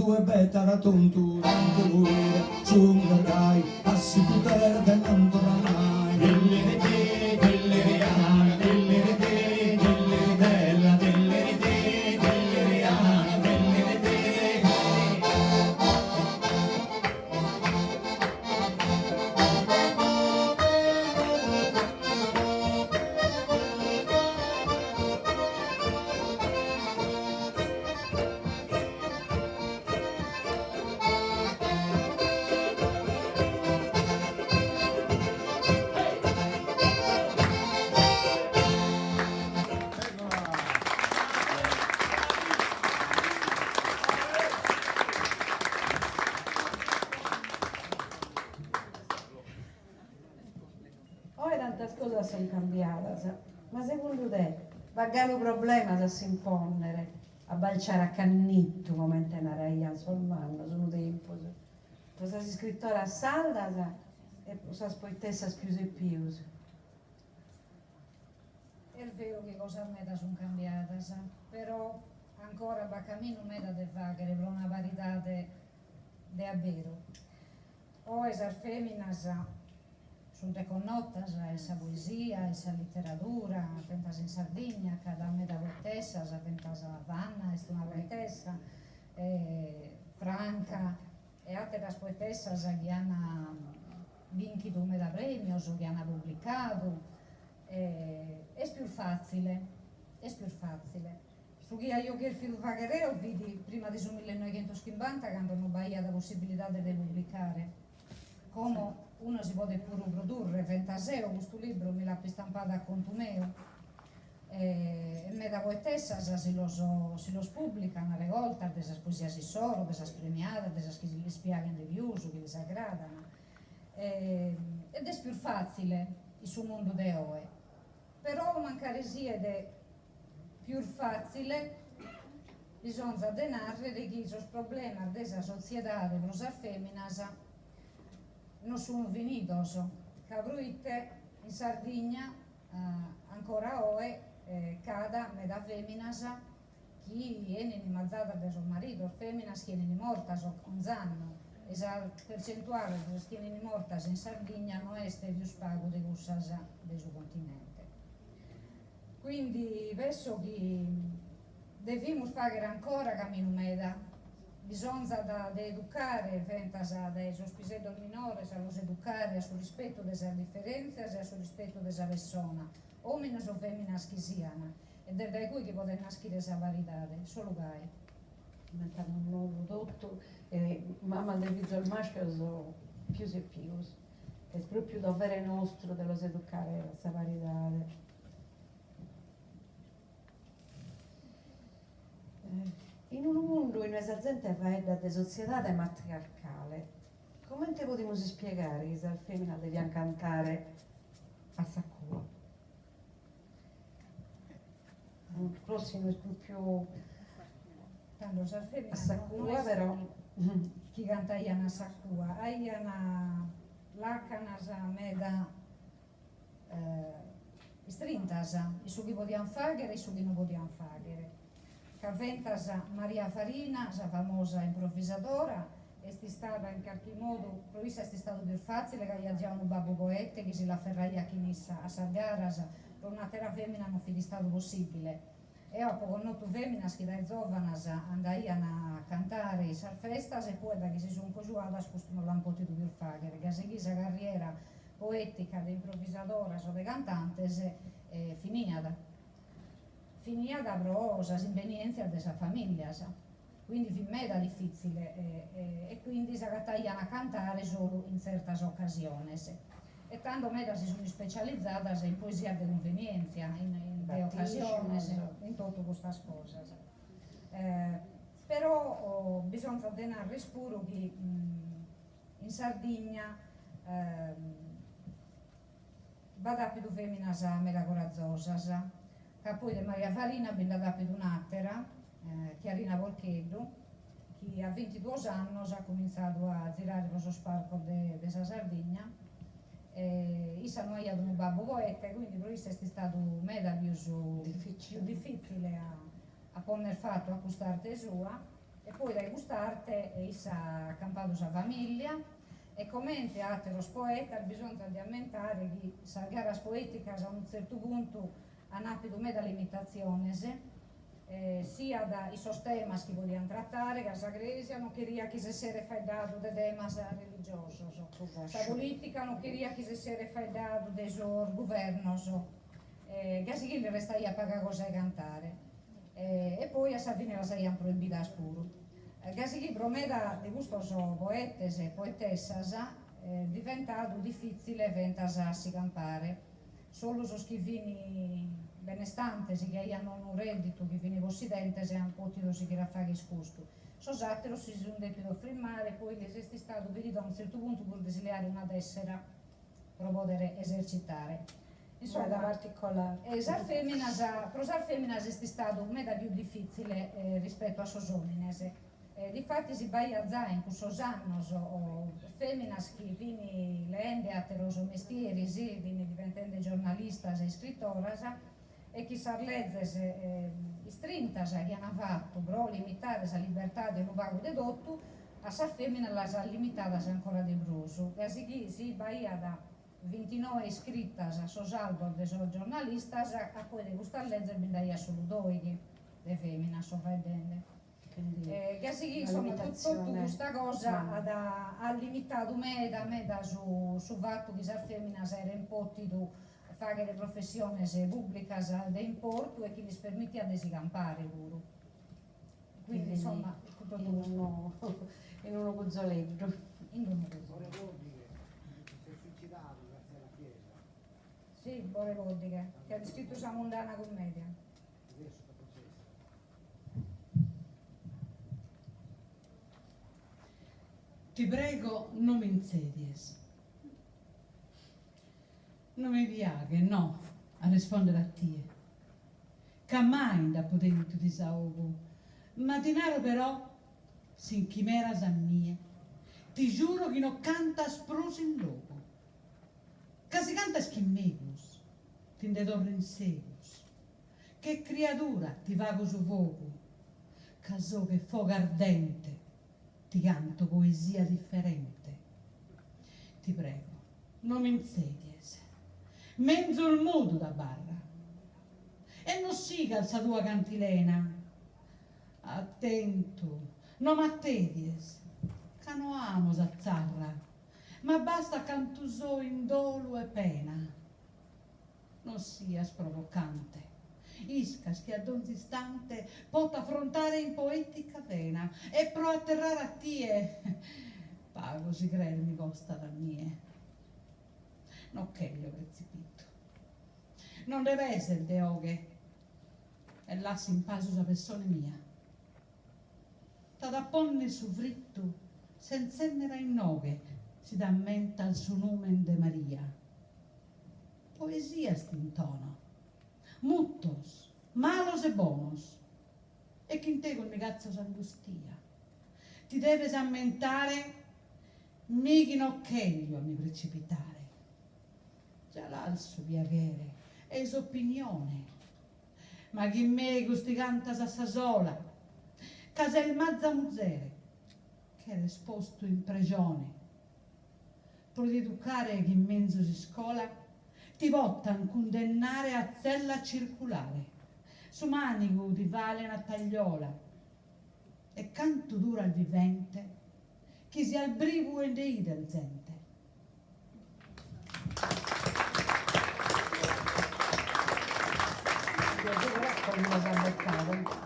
due beta da tontu tantuire ciungai a si poter che non torna mai delle rete delle reana delle rete delle ritella delle rete delle reana delle rete. Ora tantas cose sono cambiate, ma secondo te, vagano problema se si imponnere a balciare a cannitto come te una raia sul manno, sul tempo. Cosa si scrittore a salda e cosa spoitessa più e più. È vero che cosa meta sono cambiate, però ancora va cammino meta de fare per una parità de avvero. O esar feminas sono connottas essa poesia, essa letteratura, pentas in Sardegna, cada meta poetessa, pentas a Vanna, è una poetessa, Franca e altre poetessas che hanno vinto un meta premios o che hanno pubblicato. È più facile, su chi io che il film Vaghereo vidi prima di su 1950 quando non baia la possibilità di pubblicare, come uno si può pure produrre, Ventaseo, questo libro me l'ha stampato a conto mio, e me da poetessa si los pubblicano a volte, desas poesias soro, desas premiadas, desas che si spiegano di più, che li aggradano, ed è più facile il suo mondo di oggi. Però mancare sia ed è più facile bisogna denarre che i problemi della società delle femmine non sono finiti. Cabruite in Sardegna ancora oggi cada meda feminas chi viene mazzata da suo marito, feminas che viene morta un anno. E la percentuale di chi viene morta in Sardegna non è più spago di cosas del suo continente. Quindi penso che dobbiamo fare ancora cammino meda, bisogna educare dai sospiselli minori, a los educare sul rispetto delle differenze e sul rispetto della persona, uomini o femmine che siano, e da cui che possono nascere questa varietà, solo gai. Diventano un nuovo tutto, mamma del viso al maschio sono più e più. È proprio dovere nostro dello educare questa varietà. In un mondo in questa gente faedda di società matriarcale, come te possiamo spiegare che la femmina deve cantare a Sacua? Il prossimo è più Tanto la femmina a Sacua, però chi canta a Sacua, aiana l'acanas meda strintas, i su che potevano fare e i su che non potevano fare. Caventas Maria Farina, la famosa improvvisadora, è stata in qualche modo, provisto è stato più facile che ha già un babbo poeta che si la ferraia a Chinissa a Sargaras, per una terra femmina non fu stato possibile. E dopo con noto femminas che dai giovanas andavano a cantare i sarfestas e poi da che si sono cosuadas questo non l'hanno potuto più fare, perché se questa carriera poetica di improvvisadora o di cantantes finita però le impegnienze della famiglia, quindi fu mega difficile e quindi si agattavano a cantare solo in certe occasioni. E tanto mega si sono specializzate in poesia di convenienza, in occasioni, in tutte queste cose. Però bisogna tenere spuro che in Sardegna vada più femmine mega coraggiose, che poi di Maria Farina abbiamo dato più un'altra, Chiarina Volcheddu, che a 22 anni ha cominciato a girare lo sparco della Sardegna. Issa non ha un babbo poeta, quindi per questo è stato mega più difficile a poter fatto a quest'arte sua, e poi dai gustarte issa ha campato sa famiglia e commente ateros poeta bisogna di ammentare che sa garas poeticas a un certo punto hanno apido me da limitazione sia da i temas che vogliano trattare che la Grecia non queria che si sia faidato de temas religiosos la politica non queria che si sia faidato dei governos che si che resta a pagare cosa cantare e poi a sa fine la saian proibita a spuro che si che promeda di gustos poetes e poetessas diventato difficile ventas a si campare solo so schifini benestantes che hanno un reddito che viene possidentes e hanno potuto si che fare scosto sosatero si sono depido frimmare poi l'esiste stato venuto a un certo punto per desiliare una tessera per poter esercitare insomma particolare prosar femminas è stato meda più difficile rispetto a sos homines difatti si vai a già in questi anni femminas che vini leende ateros mestieri sì, vini diventando giornalistas e scrittoras e chi sa legges istrintas che hanno fatto però limitare la libertà del luogo de dotto a sa femmina la sa limitata ancora di bruso così che si vai da 29 iscrittas a sos album de sos giornalistas a poi de gustar leggere bindai solo 2 de femmina so vedendo che si insomma tutta questa cosa ha limitato meda su fatto che le femmine erano potuto fare le professioni pubbliche di importo e che gli permetteva di si campare loro quindi insomma tutto in uno cuzzoletto si è suicidato grazie alla chiesa. sì, Bore Vodiche che ha scritto Sa mondana commedia Adesso sta processo. Ti prego, non mi insedies. Non mi piace, no, a rispondere a te. Che mai da poter tu disahogo. Ma denaro però, sin chimeras a mie, ti giuro che non canta spruso in loco. Che si canta schimmegus, ti ne torno in segus. Che creatura ti vago su fuoco, che so che fuoco ardente, ti canto poesia differente. Ti prego, non mi insedies, mezzo il muto da barra, e non siga alza tua cantilena. Attento, non m'attedies, che non amo zazzarra, ma basta cantusò in dolo e pena. Non sias provocante, iscas che ad ogni istante pot affrontare in poetica vena e pro atterrare a tie pago si crede mi costa da mie no che io precipito non deve essere de oghe e lassi in pace una persona mia da ponne su fritto senza nera in noghe si d'ammenta al suo nome de Maria poesia stintono muttos, malos e bonos, e chi in te col migazzo s'angustia. Ti deve sammentare, mighi noccheglio a mi precipitare. Già l'alzo piacere, e s'opinione, ma chi me gusti canta sa sola, casel mazza muzzere, che era esposto in pregione. Pro di educare chi in mezzo si scola, ti vottan condennare a zella circolare, su manico ti vale una tagliola, e canto dura al vivente, chi si al brivo e dei del gente. come lo sa beccare.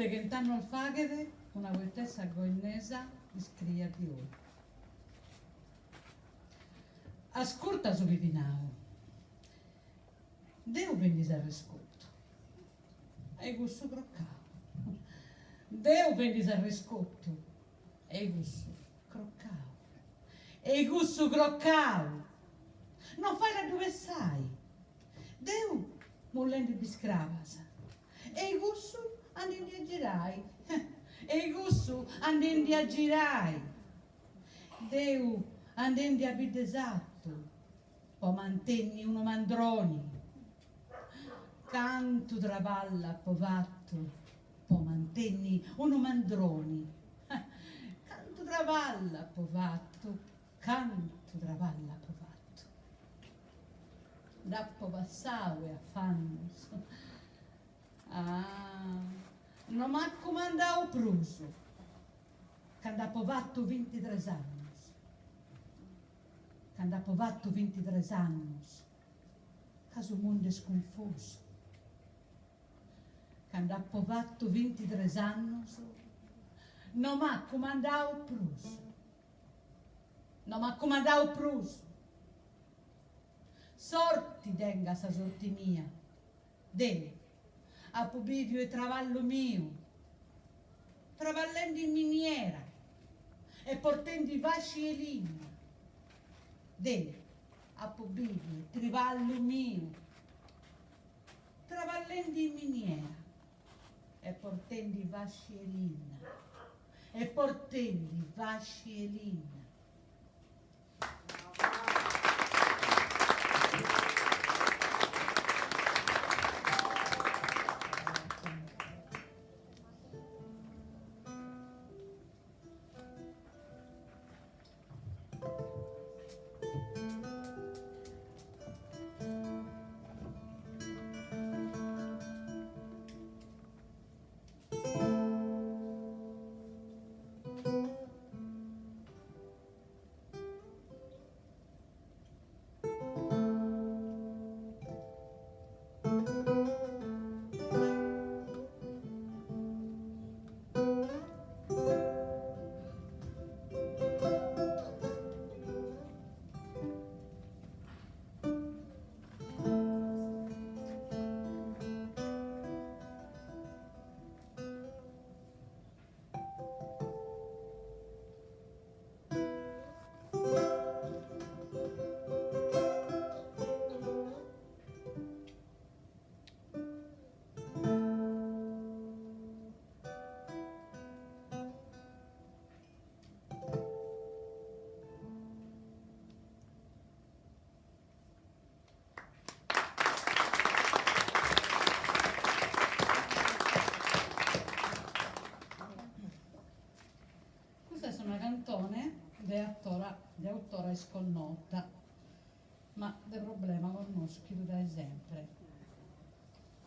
nude che intanno al faghere, una poetessa goinnesa scrive di ora. Ascolta su Vitinao. Deu vendis al riscotto. E gusto croccao. Deu vendis al riscotto. E gusto croccao. E gusto croccao. Non fai la dove sai. Deu mollendo biscravas. E gusto andendi a girai. E gusto andendi a girai. Deu andendi a bidesatto. Poi mantenni uno mandroni. Canto travalla povatto. Poi mantenni uno mandroni. Canto travalla povatto. Canto travalla povatto. Dappo passavo e affannos. Ah, non m'ha comandato pruso. Candapo vatto 23 anni. Candapo vatto 23 anni. Caso mondo è sconfuso. Candapo vatto 23 anni. Non m'ha comandato pruso. Non m'ha comandato pruso. Sorti denga sa sorti mia. De a pubidio e travallo mio. Travallendo in miniera e portando i vasci e ligna. De a pubidio e travallo mio. Travallendo in miniera e portando i vasci e ligna. E portando i vasci e ligna. Una cantone di autora sconnota, ma del problema conosco da sempre.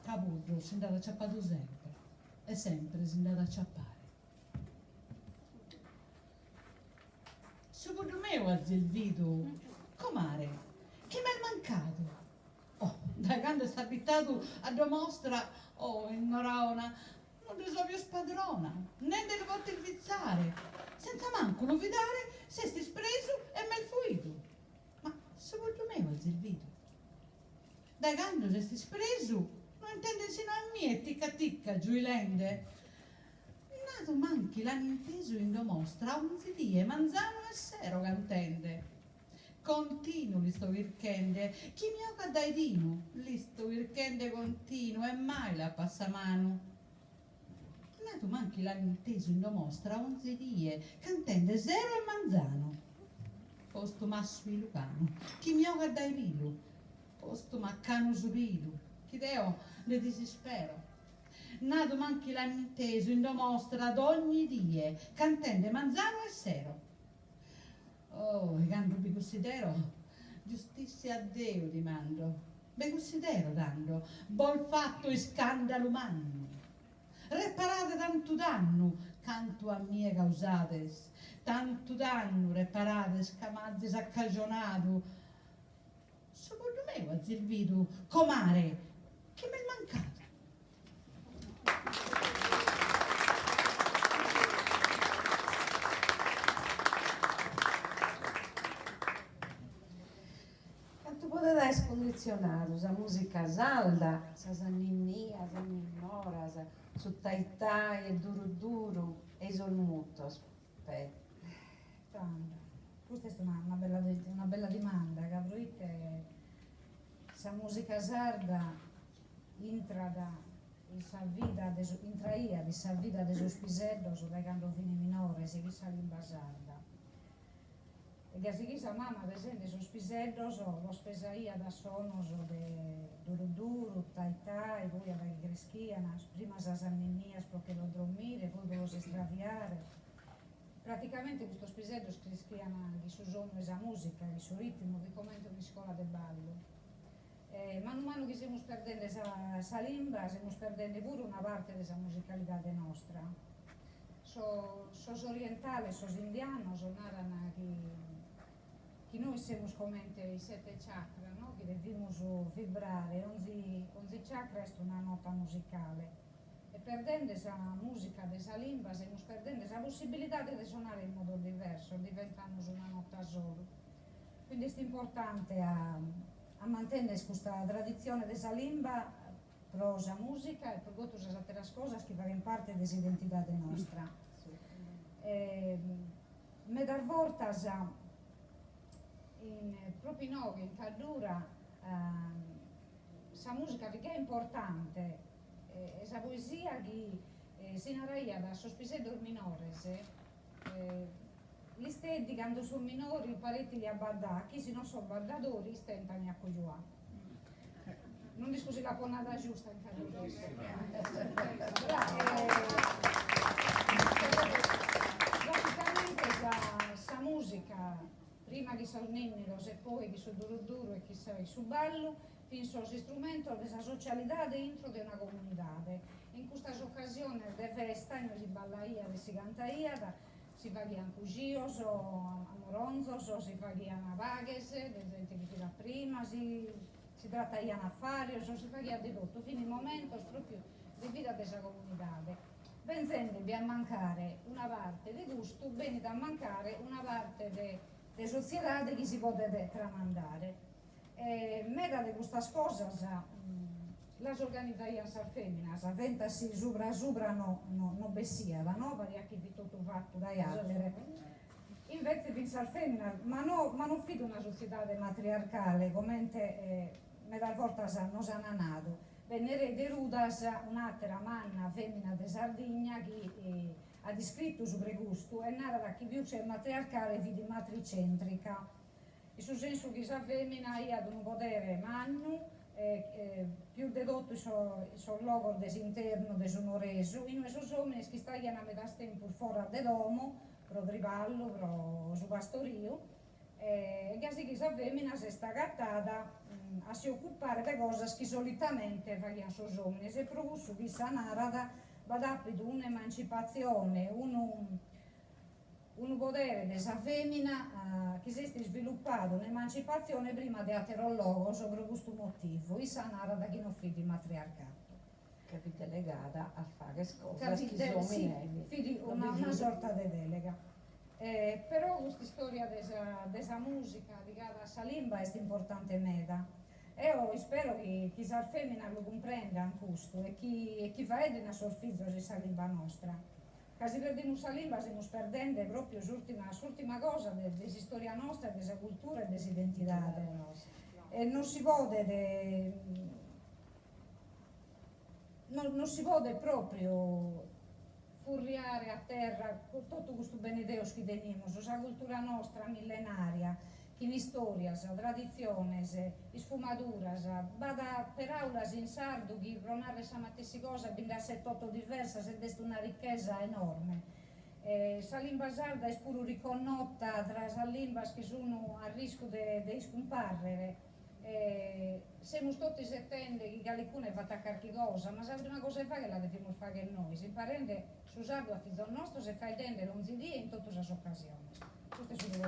Capurro si è andato acciappato sempre e sempre si è andato a acciappare. Secondo me ho azzilvito, comare, che mi è mancato? Oh, da quando sta abitato a dimostra, in Noraona, non ne so più spadrona, né delle volte il vizzare. Senza manco non fidare, se sti spreso e me il fuito. Ma secondo me ho azzilvito. Da quando se sti spreso, non intende sino a me e ticca giù i lende. Nato manchi l'hanno inteso in domostra, un zidie, manzano e sero cantende. Continuo li sto virchende, chi mi oca dai dino, li sto virchende continuo e mai la passamano. Tu manchi l'hanno inteso in domostra 11 die, cantende zero e manzano. Posto masso i lucano, chi mi oca dai rilu, posto maccano su rilu, chi deo ne disispero. Nato manchi l'hanno inteso in domostra ad ogni die, cantende manzano e sero. Oh, e quando vi considero, giustizia a Dio dimando, vi considero dando, bol fatto e scandalo umano. Reparate tanto danno, canto a mie causates, tanto danno reparate, scamazze accagionato. Secondo me ho azzilvito, comare, che mi è mancato. scondizionato, sa musica salda, sa sanninnia, sa minora, su tai tai e duro duro, e sul mutto, aspetta. Tanto. Questa è una bella domanda, che proite sa musica sarda intraia di sa vita de sos piseddos da quando fine minore, si sa limba sarda. E che si sa mamma, per esempio, sos piseddos lo spesaia da sonos de duro duro, tai tai, poi da che creschiano, prima sa sanninnias perché lo dormire, poi lo si straviare. Praticamente questi piseddos creschiano anche su sonno e sa musica, su ritmo, che commento in scuola de ballo. Mano a mano che stiamo perdendo sa limba, stiamo perdendo pure una parte della musicalità nostra. Sos orientali, sos indianos, narrano che noi siamo come i 7 chakra, no? Che dobbiamo vibrare, ogni chakra è una nota musicale. E perdendo la musica della limba, stiamo perdendo la possibilità di suonare in modo diverso, diventando una nota sola. Quindi è importante a mantenere questa tradizione della limba, prosa, musica e per tutte le altre cose che fanno parte dell'identità nostra. Medar voltas proprio noi in Cadura la musica che è importante, la poesia che si narra da sospiseddos minores, gli stenti quando sono minori i parenti li abbadà, chi se non sono abbaddatori stentano a cogliuà. Non discusi la ponata giusta in Cadura. Praticamente la musica, prima che sono ninnidos e poi che sono duro duro e che sono su ballo, fino allo strumento della socialità dentro di una comunità. In questa occasione de festa noi si ballaia e si cantaia, si facciano cugios o amoronzos o si facciano vaghes, de gente che tira prima, si trattaiano affari o si facciano di tutto, fino al momento proprio di vita della comunità. Pensando di mancare una parte di gusto, bene da mancare una parte di società che si può tramandare. Meda di queste cose le organizzazioni femminas, avendo si supra non bessiava, no? Perché è tutto fatto dai altri. Invece pensare femmina, ma non fido una società matriarcale, come meda volta non hanno nato. Venere de Rudas, un'altra manna femmina di Sardegna che ha descritto su pregusto e narra che più c'è matriarcale di matricentrica. In sul senso che la femmina ha un potere manno, più dedotto sul luogo dell'interno del suo reso, in questi uomini che stanno a metà tempo fuori dell'uomo, pro triballo, pro su pastorio, e che la femmina si sta gattata a si occupare di cose che solitamente fanno gli uomini, e per questo che si narra va appunto un'emancipazione, un potere della femmina che si è sviluppato, un'emancipazione prima di aterologo sopra questo motivo, e si narra da chi non fidi il matriarcato. Capite, legata a fare cose Capite, sì, fidi una sorta di delega. Però questa storia della musica legata a Salimba è importante meda. E io spero che chi sa femmina lo comprenda questo e chi fa una sorfizzo di Salimba nostra. Che se perdiamo Salimba stiamo perdendo proprio l'ultima cosa della storia nostra, della cultura e dell'identità. E non si può non si può proprio furriare a terra con tutto questo benedeo che teniamo, la cultura nostra millenaria, che in storia, tradizione, sfumaduras, vada per aulas in sardo che ronare sa matessi cosa, binda 7-8 diversa, se desta una ricchezza enorme. La lingua sarda è pure riconosciuta tra le lingue che sono a rischio di scomparire. Siamo tutti settende che qualcuno è fatta qualche cosa, ma se una cosa fa che la dobbiamo fare noi, si prende su sardo a figlio nostro, si fa intendere un zidì in tutte le occasioni. Questo è su dove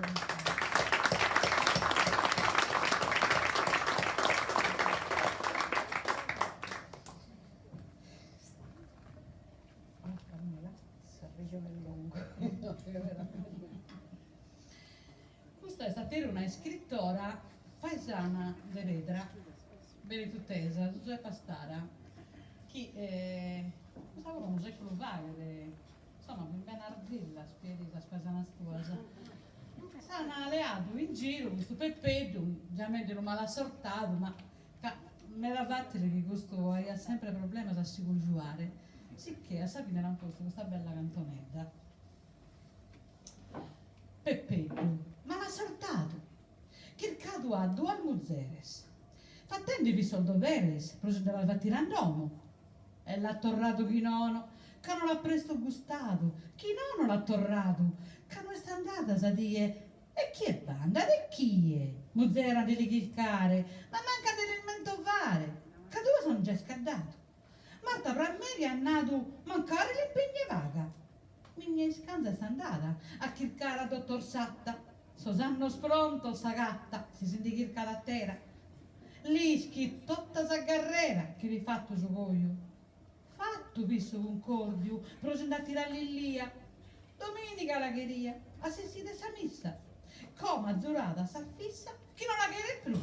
Questa è stata una scrittora paesana de Vedra, benetutesa, Giuseppe Stara, che stavo un secolo vale, insomma, ben arzilla, spirita, spasana stuosa. Sono alleato in giro, questo Peppeddo, già me lo malassortato, ma me la vattene che questo ha sempre problema da si congiurare, sicché a Sabina era un posto questa bella cantonetta. Peppeddo, malassortato, chircato a due almuzeres, fattendovi soldo veres, procedeva al vattirandomo, e l'ha torrato chi nono, che non l'ha presto gustato, chi non l'ha torrato, che non è andata sa die. E chi è banda? E chi è? Muzzera di lichilcare, ma manca dell'inventovare, che due sono già scaddato. Marta Brammeri è nato mancare l'impegno vaga. Migna scanza è andata a chircare a dottor Satta, Sosanno spronto sa gatta, si sente chircata a terra. Lì tutta sa carriera che vi fatto su coglio. Fatto visto concordio, prosentati a tirare l'Illia. Domenica la cheria, assistite sa missa. Come azzurata s'affissa, chi non la chiede più.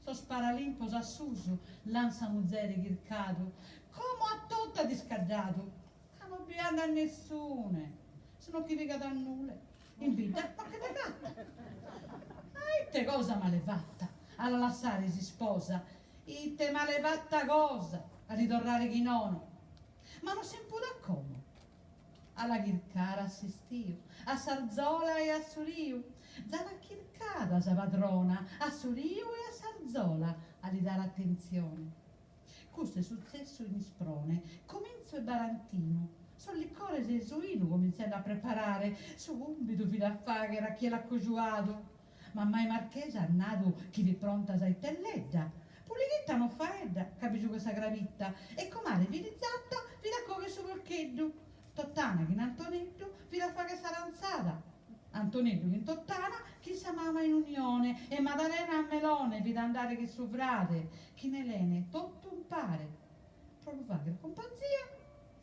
So sparalimpo s'assuso, lanza muzzere chircato, come a tutta discaggiato. Ma non vi anda a nessune, se non chi vi cade a nulla. In vita, ma che te gatta? Te cosa malefatta, alla lasciare si sposa, te malefatta cosa, a ritornare chi nono. Ma non si imputa come? Alla chircara assistio, a Sarzola e a Soliu, dalla chircata sa padrona, a Soliu e a Sarzola, a gli dare attenzione. Questo è successo in Isprone, Cominzo e Barantino, sono licore gesuino cominciando a preparare, subito fino a fare che era chi l'ha cogiuato. Ma mai marchesa ha nato chi vi pronta sa telleggia, pulichetta non fa edda, capisci questa gravitta, e comare vilizzata vi la cove su volcheddu. Tottana che in Antonetto vi la fa che sarà alzata. Antonetto che in Tottana chi sa mamma in unione e Maddalena a melone vi da andare che su frate, chi ne lene tutto un pare. Proprio fa che companzia,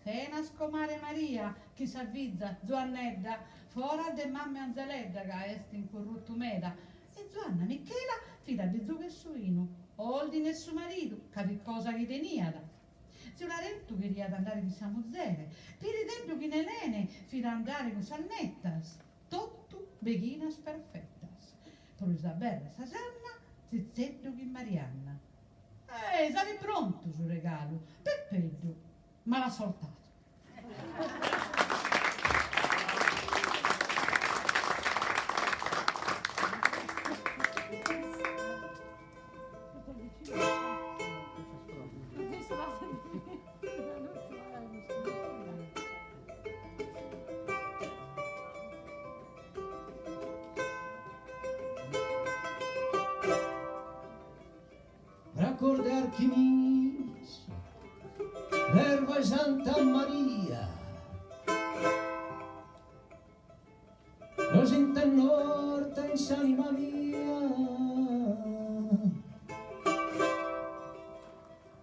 Fena scomare Maria, chi s'avvizza, Zuannedda, fora de mamme Anzaledda che est in corrutto meda, e Zuanna Michela fida di Zucca e Suino, Oldine e suo marito, capi cosa che teniada. Zularetto che riad andare di Samuzzere, Pirideddo che Nelene, fida andare con Salnettas, Tottu beghinas perfettas, Pro Isabella Sasanna, Zizzetto che Marianna. Savi pronto sul regalo, Peppeddo, ma l'ha soltato. Raccorde Archimis, Erva e Santa Maria, Rosinta e Norte in s'anima mia,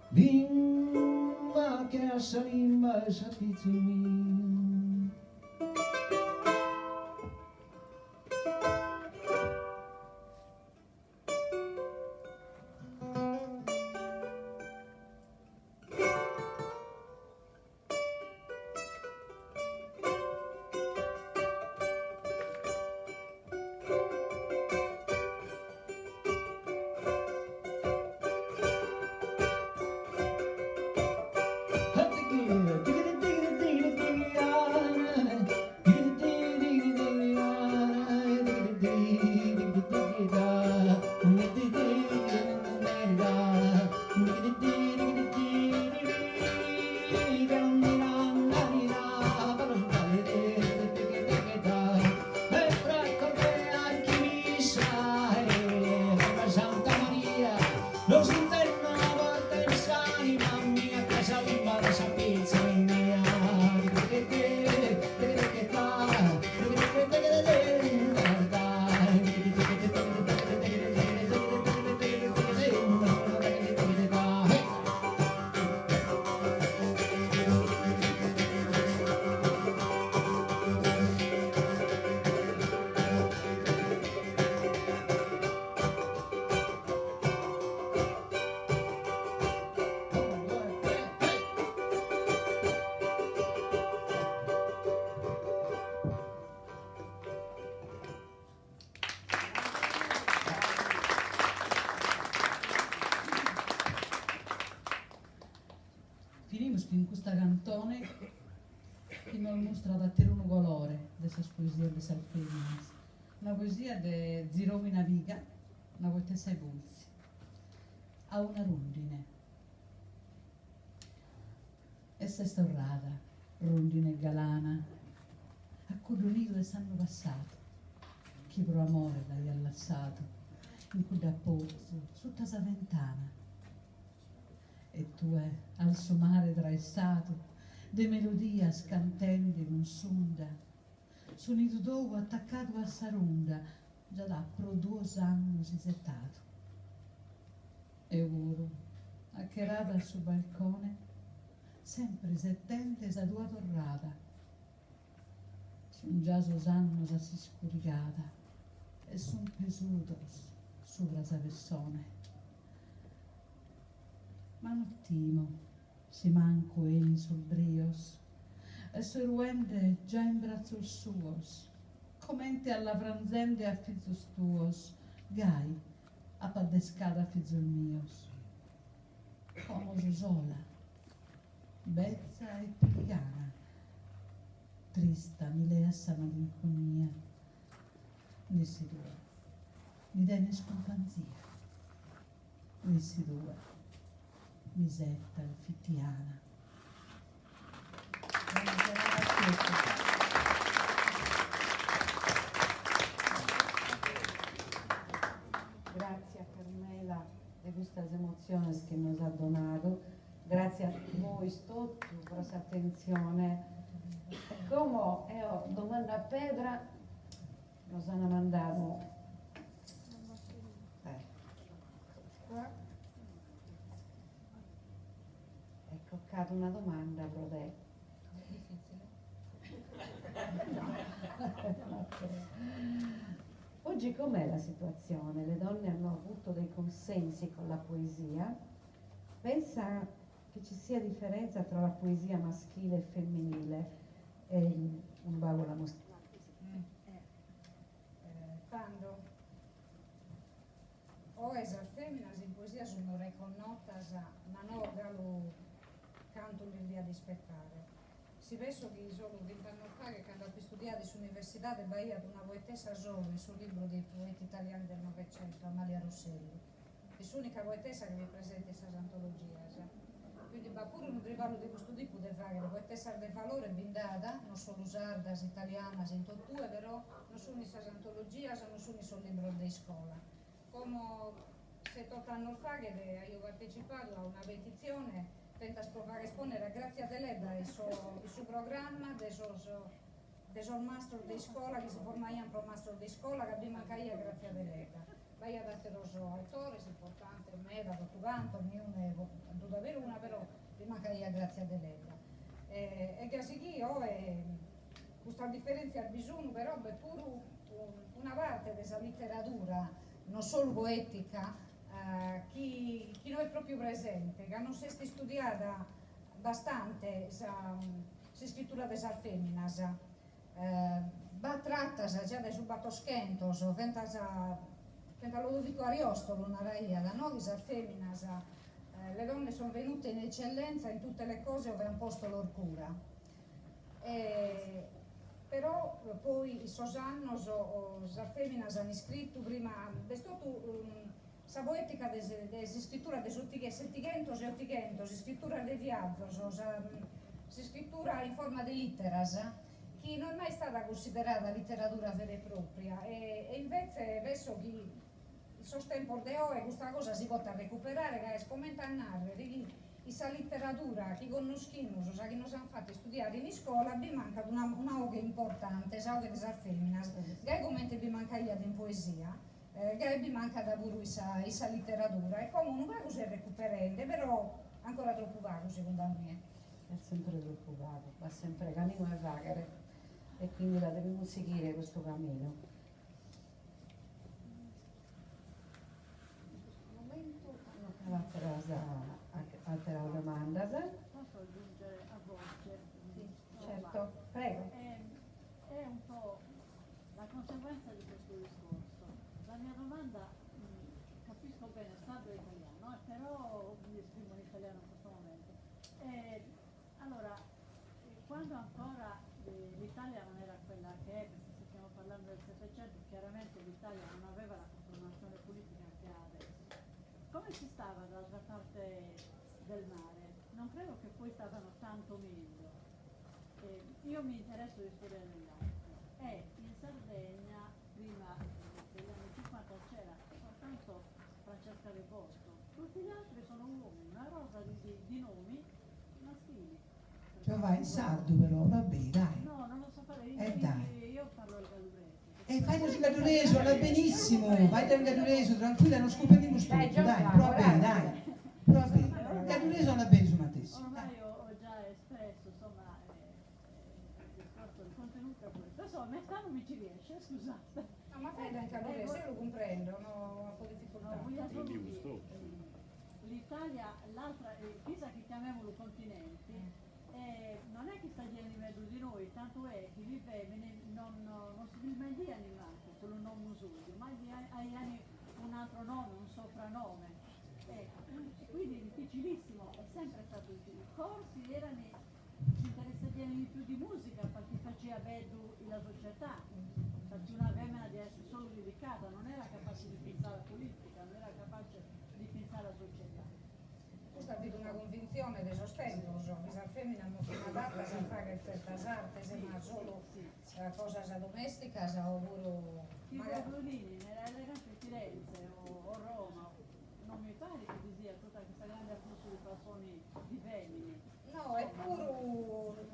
Limma che a Salimma e sapizzi mia. mi ha mostrato a te un colore di questa poesia di Salfeminas. Una poesia di Ziromina Viga, una poetessa ai pulsi, a una rondine. Essa è storrata, rondine galana, a cudonito del sanno passato, chi pro amore l'hai allassato, in cui da pozzo, sotto sa ventana. E tu è al suo mare traessato, de melodia scantende non sonda, sonito dopo attaccato a sarunda, già da pro 2 anni si settato. E ora, accherata al suo balcone, sempre settente sa tua torrata, son già sosanno sa si scuricata, e son pesutos sopra sa persone. Ma nottimo, si manco egli sul brios, e sui ruende già in braccio suos, comente alla franzende a fizzos tuos, gai, a paddescata a fizzol mios. Como sola, bezza e pigliana, trista mi lessa malinconia, nessi due, mi dene scompanzia, nessi due, misetta e fittiana. Grazie a Carmela di queste emozioni che nos ha donato, grazie a voi tutti per questa attenzione. Come io domanda a Pedra, nos hanno mandato toccato una domanda pro te. Oggi com'è la situazione? Le donne hanno avuto dei consensi con la poesia? Pensa che ci sia differenza tra la poesia maschile e femminile? Un bago la mostra. Quando o esas feminas in poesia sono riconosciute ma non lo canto in via di spettare. Si penso che solo 20 anni fa che quando ho studiato all'università di Bahia ad una poetessa giovane sul libro dei poeti italiani del Novecento, Amalia Rosselli, è l'unica poetessa che vi presenta questa antologia. Quindi va pure un rivallo di questo tipo di fare, la poetessa del valore bindata, non solo sardas, italianas, in tutte, però non sono queste antologie, non sono sul libro di scuola. Come 7-8 anni fa che ho partecipato a una petizione tenta provare a esponere grazie a Deleda il suo programma del mastro di scuola che si formaia pro mastro di scuola che abbiamo caia grazie a Deleda. Vai a dare los autores importante, me da tutto quanto, ne ho davvero una però prima caia grazie a Deleda. E che si ho questa differenza al bisogno però è pure una parte della letteratura, non solo poetica, chi non è proprio presente, che non si è studiata abbastanza la scrittura delle feminas, va tratta già dai subatoscentos, da Lodovico Ariostolo, una raia, da noi le feminas, le donne sono venute in eccellenza in tutte le cose dove hanno posto loro cura. Però poi i sosannos o le feminas hanno scritto prima, è stato la poetica della scrittura dei settigentos e ottigentos, la scrittura dei viaggios, la scrittura in forma di litteras, che non è mai stata considerata letteratura vera e propria, e invece adesso che il sostempo di oggi questa cosa si può recuperare, che è scomentannare, questa letteratura che conosciamo, che nos hanno fatto studiare in scuola, vi manca una oga importante, la oga delle femmine, che come vi manca in poesia, che vi manca da pure questa letteratura, e come non va così recuperare, però ancora troppo vago secondo me. È sempre troppo vago, va sempre cammino a vagare e quindi la dobbiamo seguire questo cammino. Altra domanda? Posso aggiungere a voce? Sì, certo, prego. È un po' la conseguenza di questo discorso. La mia domanda, capisco bene, sardo e italiano, però mi esprimo in italiano in questo momento. Allora, quando ancora chiaramente l'Italia non aveva la conformazione politica che ha adesso. Come si stava dall'altra parte del mare? Non credo che poi stavano tanto meglio. Io mi interesso di storia dell'arte e in Sardegna prima degli anni 50 c'era soltanto Francesca De Bosco, tutti gli altri sono uomini, una rosa di nomi maschili. Cioè vai in sardo però, vabbè dai. No, non lo so fare, Dai. io parlo il gadurese. Fai lo sgadureso, va benissimo, vai dal gadureso, tranquilla, non scopriamo tutto, dai, prova dai. Prova bene. Gadureso alla bene, insomma, te. Ormai ho già espresso, insomma, il discorso del contenuto a questo. Adesso a me non mi ci riesce, scusate. No, ma fai anche a io lo comprendo, no, un po' di difficoltà. No, voglio solo dire, l'Italia, l'altra, chissà che chiamiamolo continenti, non è che sta in mezzo di noi, tanto è che gli femmine non si dice mai di animati, quello non usuale, ma agli anni un altro nome, un sopranome. Quindi è difficilissimo, è sempre stato difficile. I corsi erano, si interessavano di più di musica, perché faceva vedo la società, perché una femmina di essere solo dedicata, non era capace di pensare alla politica, non era capace di pensare alla società. Questa ha una convinzione di sostegno, la femmina non è adatta a fare certas artes, ma solo cose domesticas oppure Tipo Brunini, nella elegante Firenze o Roma, non mi pare che vi sia tutta questa grande afflusso di persone di femmine. no, eppure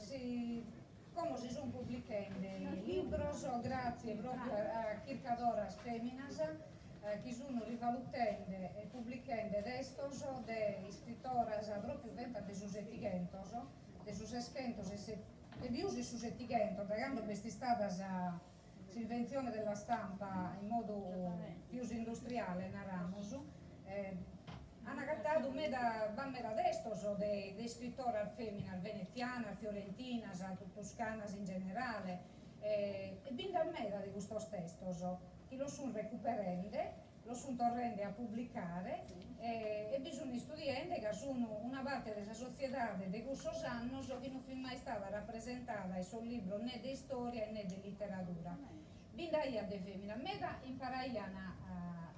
come si sono pubblicando libros grazie proprio a circa feminas che sono rivalutando e pubblicando textos de escritoras proprio per de sus etiquetos, de sus esquentos e di usi sus etiquetos, dando questi stata l'invenzione della stampa in modo più industriale, naramos, hanno agattato meda destos de scrittoras feminas, venezianas, fiorentinas, toscanas in generale, e binda meda di questi textos, che lo sono recuperando, lo sono tornando a pubblicare e bisogna studiare che sono una parte della società di questi anni che non è mai stata rappresentata in sul libro né di storia né di letteratura. Bindaia de femmina, meda imparaiana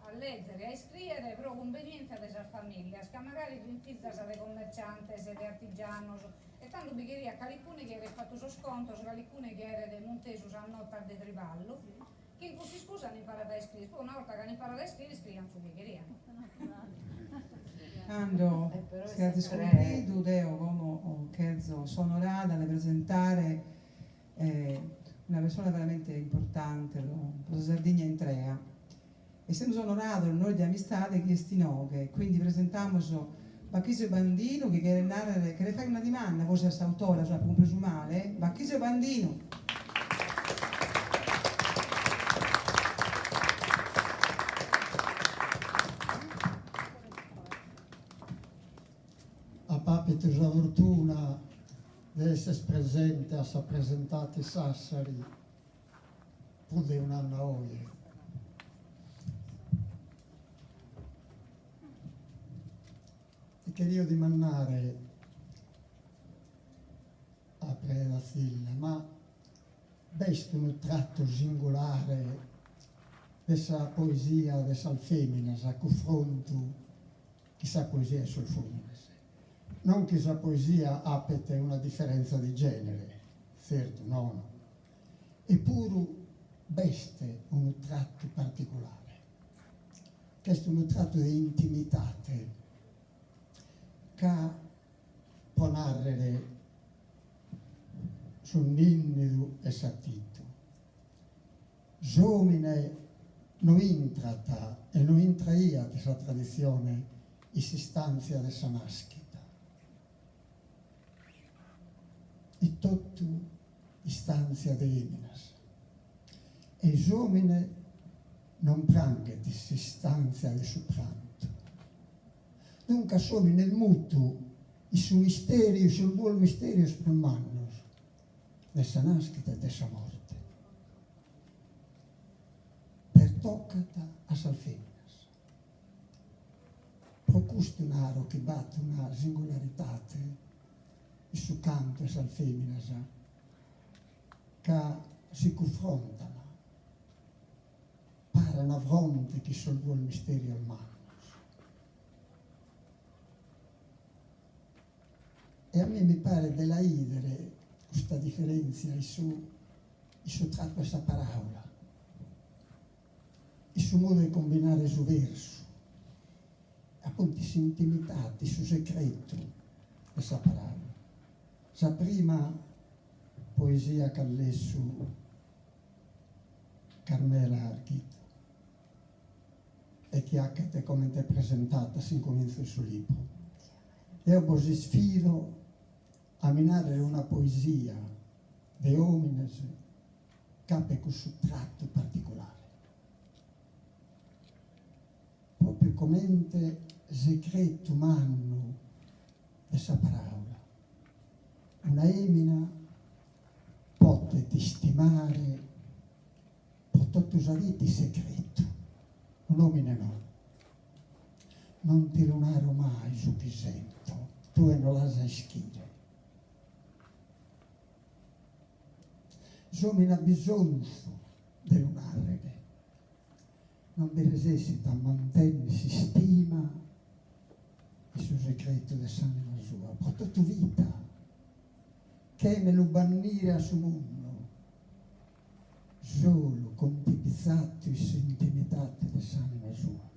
a leggere e a scrivere per convenienza delle famiglie, che magari fizzas de commerciantes e de artigianos, e tanto biccheria calicune che era fatto so scontos, calicune che era de montesus a nota de triballo, che in questi scusa hanno imparato a scrivere, poi una volta che hanno imparato a scrivere, scrivono su biccheria. Quando si è scoperto Deo come Kezzo sonorata a presentare una persona veramente importante per la Sardegna in Trea, e siamo onorato l'onore di amistà di questi nove, quindi presentiamo Bacchise Bandino che le fai una domanda, forse a autore, cioè per un presumale, Bacchise Bandino. A papito la fortuna di essere presente a sa presentati Sassari più di un anno oggi. E queria dimandare a Preda Figlia, ma questo è un tratto singolare della poesia, della femmina, a confronto che sa poesia sul femminile. Non che la poesia apete una differenza di genere, certo, no. Eppure veste un tratto particolare. Questo è un tratto di intimità che può narrare su un ninnido e satito. Giovine non intrata e non intraia questa tradizione esistenza di Sanaschita. E tutto istanzia di Eminas. E giovine non prange di istanzia di suo pranto. Dunque sono nel mutuo il suo misterio, il suo buon misterio spalmando dessa nascita e dessa morte. Per toccata a salfeminas. Procustunaro che batte una singolarità il suo canto e salfeminas che si confrontano era una fronte che solvò il mistero al mano. E a me mi pare della idere questa differenza, il suo tratto questa parola, il suo modo di combinare il suo verso, appunto si intimitati, il suo segreto, questa parola. Sa prima poesia che ha lesso Carmela Archito e che ha come te presentata si incomincia il suo libro. Io vi sfido a minare una poesia di homines che ha questo tratto particolare. Proprio come segreto umano questa parola. Una emina potete stimare, potete usare di segreto, un omine no. Non ti lunaro mai su chi sento, tu non la sai schire. Somina bisogno di lunare, non vi necessita mantenere, si stima il suo segreto di sanima sua, porta tu vita, che me lo bannire a suo mondo, solo con tipizzato e intimità di sanima sua.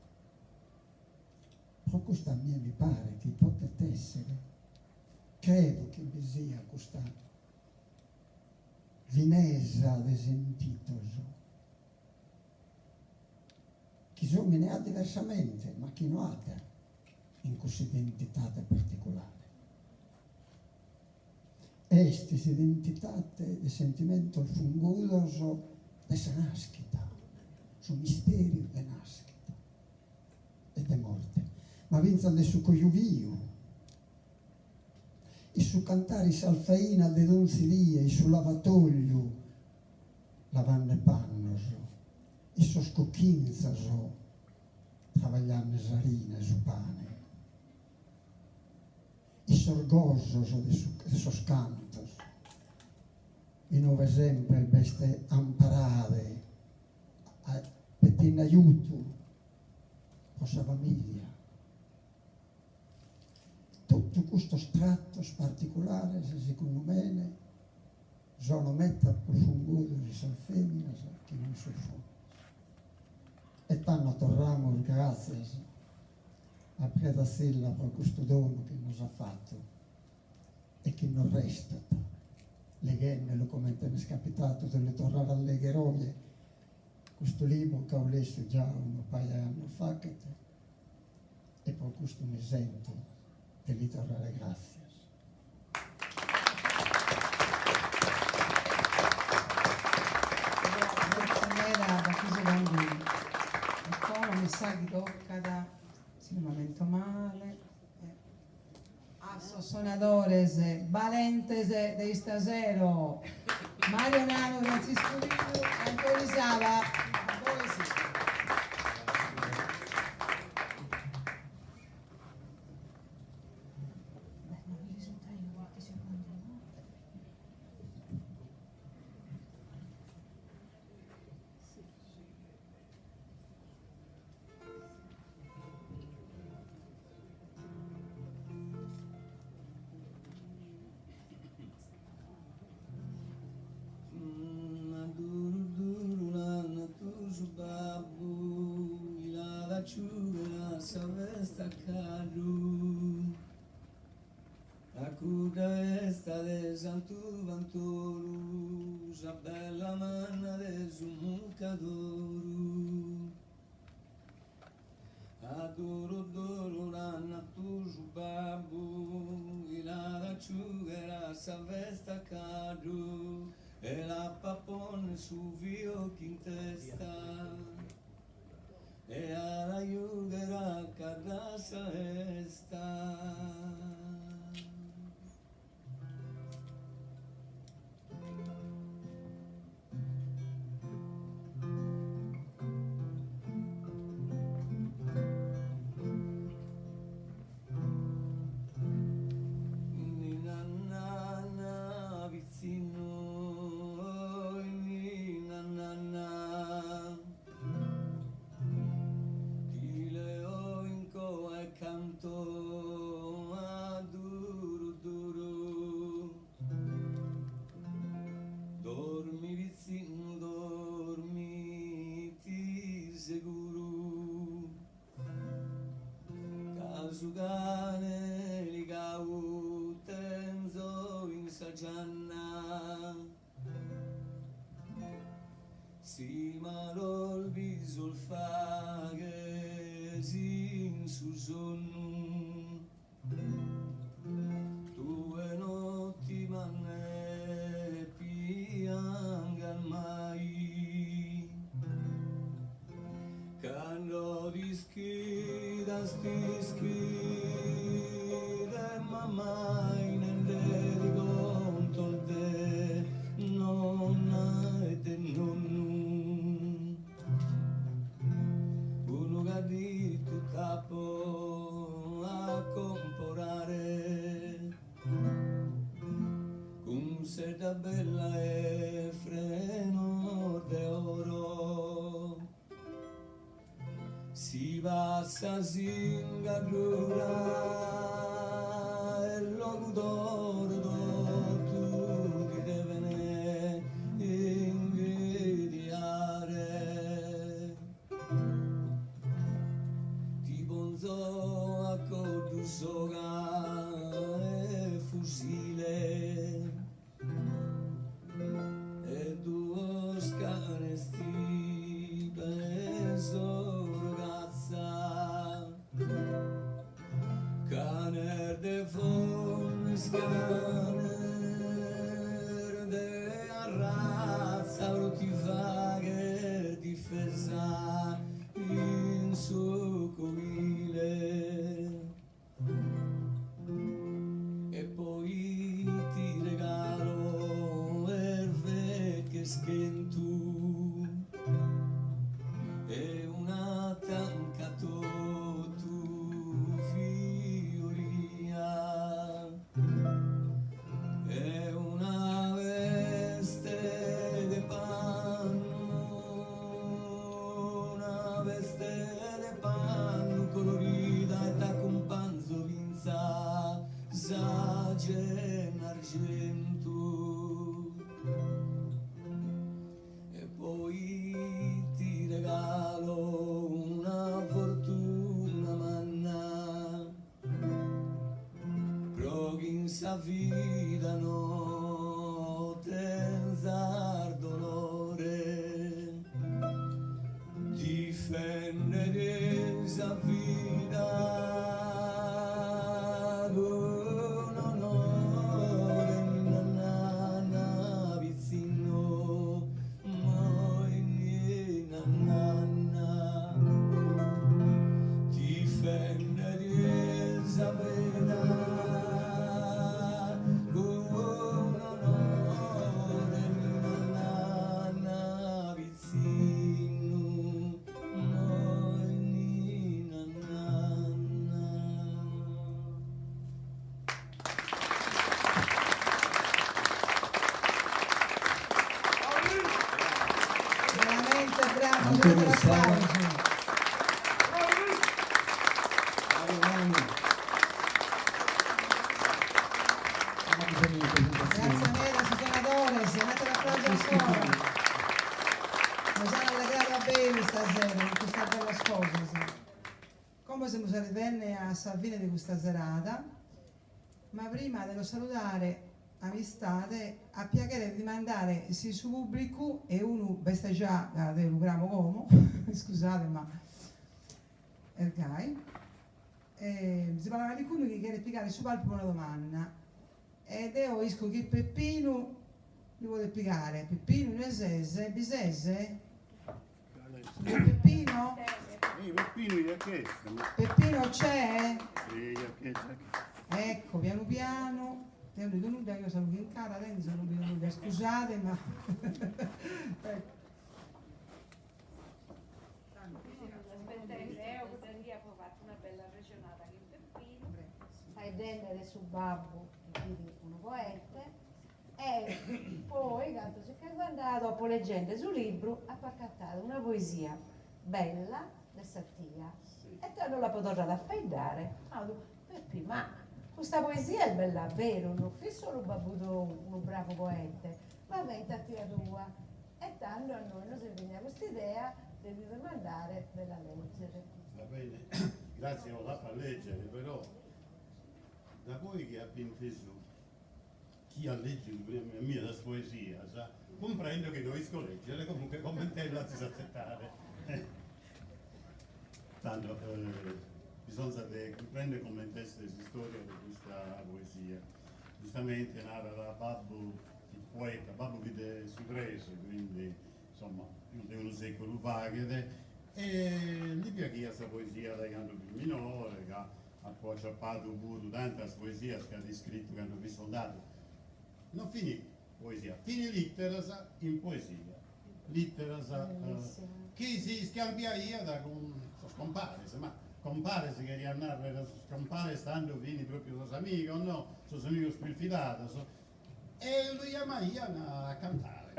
Però questa a me mi pare che potete essere, credo che vi sia questa vinesa de sentitoso, chi sommi ne ha diversamente, ma chi non ha in questa identità particolare. Questa identità di sentimento funguloso di sa nascita, su misteri di nascita e di morte, ma vinza del suo coiuvio, il suo cantare salfaina de donzilie, il suo lavatoio, lavanne pannoso, il suo scocchinzaso, travagliarne sarine su pane, il sorgoso de sus cantos, in ove sempre beste amparade, per in aiuto, con sua famiglia. Tutto questo strato particolare, secondo me, sono metta profonduto di San Femmina che non so fu. E tanto torniamo grazie a Preda Sella per questo dono che nos ha fatto e che non resta. Le gemme, come te ne è capitato, delle tornare alle eroe, questo libro che ho letto già un paio di anni fa, e per questo mi sento di ritornare grazie. Era da chiuso bambini. E poi mi sa che tocca da, se non mi lamento male, asso sonadores, valentes de stasero, Mario Nano, Francisco Villo, Antonio Sava, poesia. Acuda esta de Santu Vantoru, Bella manna de Zumucadoru. Adoro dolorana tu jubabu, ilada chugera savesta cadu, e la papone su vio quintesta. E alla yugera carrasa esta. su cane li cautenzo in sagianna si malò il viso il faghe sin su sonno due notti manne piangan mai quando di schida sti schide ma mai ne di conto de nonna e de nonno uno che di tutto a comporare con seta bella e freno de oro si passa singadura e locutor tu ti deve invidiare ti bonzo a cordusoga e fusile e due scanesti peso ragazza caner de fon scaner de arrazza rotifaghe difesa in suo covile e poi ti regalo erve che schentu e una tancato tu fioria e una veste de panno una veste de panno colorita e da companzo vinza sage in argento e poi ti regalo una fortuna manna proghi in sa vita no tenzar dolore difendere sa vita con onore nanna vizzino moi nanna difendere sa vita con onore nanna vizzino moi nanna. Veramente bravo, Antonio date Sala. l'applauso. Grazie Nera, Susanadores, date l'applauso ancora. Nos hanno allegrato bene stasera con questa bella cosa. Sì. Come siamo arrivati a Salvini di questa serata, ma prima dello salutare amistate, a piacere di mandare sì, su pubblico e uno besteggia del Lugramo Como, scusate ma ergai. Si parlava di uno che chiede spiegare su palco una domanda ed io isco che Peppino gli vuole spiegare Peppino Nesese, Bisese? Peppino? Peppino gli ha chiesto. Peppino c'è? Sì, gli ha chiesto. Ecco, piano piano, io sono qui in cara, Renzo non vedo nulla, scusate ma... ecco. Una bella regionata che Peppino fai vendere su babbo che vedi uno poeta e poi quando si è andato dopo leggendo sul libro ha paccattato una poesia bella del Sattia e te non la potrò affidare Peppi, ma questa poesia è bella vero non è solo babbuto un bravo poeta ma inventati la tua e tanto a noi non si viene questa idea devi mandare per la leggere. Va bene, grazie a la leggere, però da voi che abbiamo inteso chi ha letto la mia la poesia, sa, comprendo che dovesco leggere, comunque commentarla si sa accettare. Tanto bisogna sapere, comprendere come testa di storia di questa poesia. Giustamente narra da Babbo, il poeta, Babbo che si prese, quindi insomma, più di un secolo fa, e gli piace questa poesia da canto più minore, che ha poi acciappato pure tanta poesia che ha descritto che hanno visto soldato. Non finì poesia, finì litteras in poesia. Litteras che si scambiaia da scompare, ma compare se queria narrare, scompare stando fini proprio sus amigos, no? Sus amigos più fidados. E lui chiamaiano a cantare,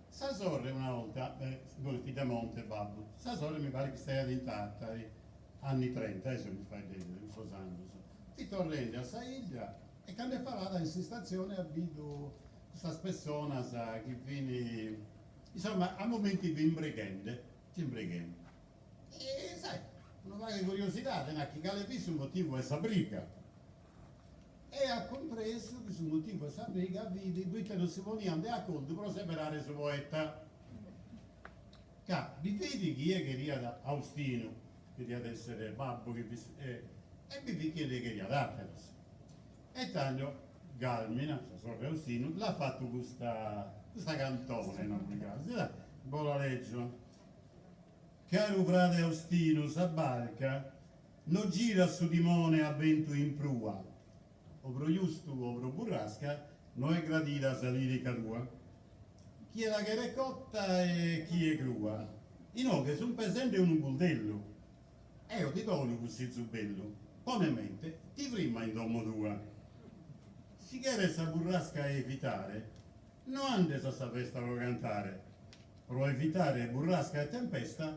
Sa sorre una volta, dove Piemonte Babbo, sa sorre mi pare che stia intatta, anni 30, se mi fai vedere, sposando. Ti tornende a Saiglia e quando è parlata in stazione ha visto questa persona che viene, insomma, a momenti di imbreghende. E sai, una vaga curiosità, che ha visto un motivo è Sabrica. E ha compreso che sul motivo Sabrica vide che non si volevano a conto per separare su poeta. Vi vedi chi è che era da Austino, che deve essere Babbo, e vi vedi chi è che era da Ateros. E tanto Galmina, sorella Austino, l'ha fatto questa cantone, in ogni caso. Buona legge. Caro frate Austino, s'abbarca, non gira su timone a vento in prua. Ovro giusto, ovro burrasca, non è gradita salire tua. Chi è la che è cotta e chi è crua. Io che sono presente un buldello. E io ti dono così zubello. Pone in mente, ti prima in domo tua. Si chiede sta burrasca evitare, non andes a sta festa per cantare. Pro evitare burrasca e tempesta,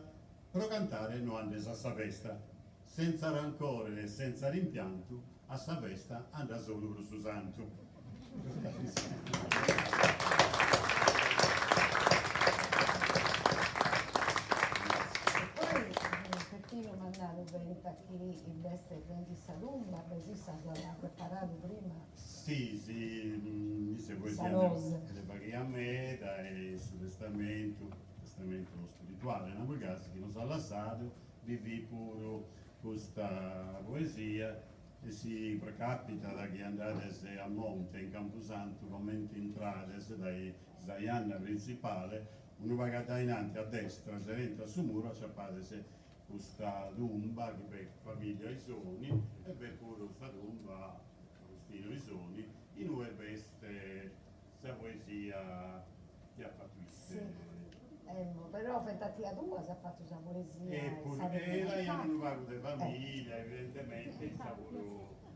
pro cantare non andes a sta festa. Senza rancore e senza rimpianto, a sta festa anda solo per suo santo. Poi Peppino mandato venta chi il beste di Salumba, così l'ha preparato prima. Sì, dice poesia le paghi a meta e sul testamento spirituale, in quel caso che non sa lasciato, vivi pure questa poesia e si precapita da chi andate a monte in Camposanto, commenti entrate dai anni principale, uno va davanti a destra, se entra su muro, c'è questa tomba che per famiglia Isoni e per pure questa tomba Agostino Isoni, in due veste questa poesia che ha fatto però fetta tua si ha fatto questa poesia. E lei è un vago di famiglia, evidentemente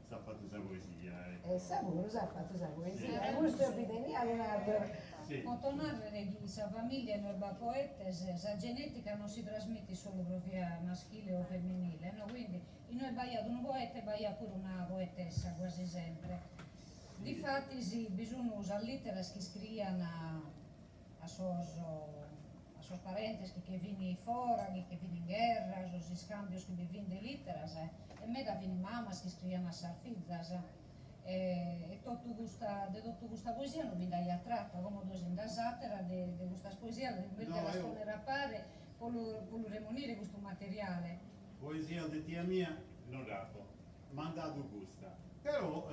sa fatto questa poesia. E Savuro si ha fatto questa poesia. E questo è Piteniano. Con tornare di questa famiglia noi poetes, la genetica non si trasmette solo proprio maschile o femminile, no? Quindi in noi baia un poeta e baia pure una poetessa quasi sempre. Difatti sì, bisogna usare lettere che scrivono a sos parentes che vieni fuori, che vieni in guerra, sos scambios che vi viene litteras, e me da vieni mamas che scrivono a sarfizzas, e tutto questa poesia non mi dai a tratta, come tu sei da satira di questa poesia, invece la stonare a pare, per remunire questo materiale. Poesia di tia mia non rapo, mandato gusta, però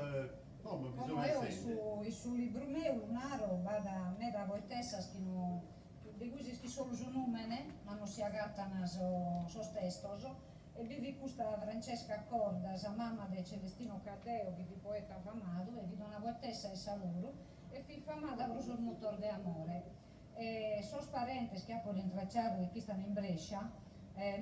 come bisogna essere. Sul libro mio, Lunaro, va da me da poetessa di cui si solo su numene, ma non si agattano sos testos, e vivi questa Francesca Corda, la mamma di Celestino Caddeo, che è poeta famato, e vive una poetessa e saluro, e fi famata per sul motor de amore. Sos parentes che ha poi rintracciato e che stanno in Brescia,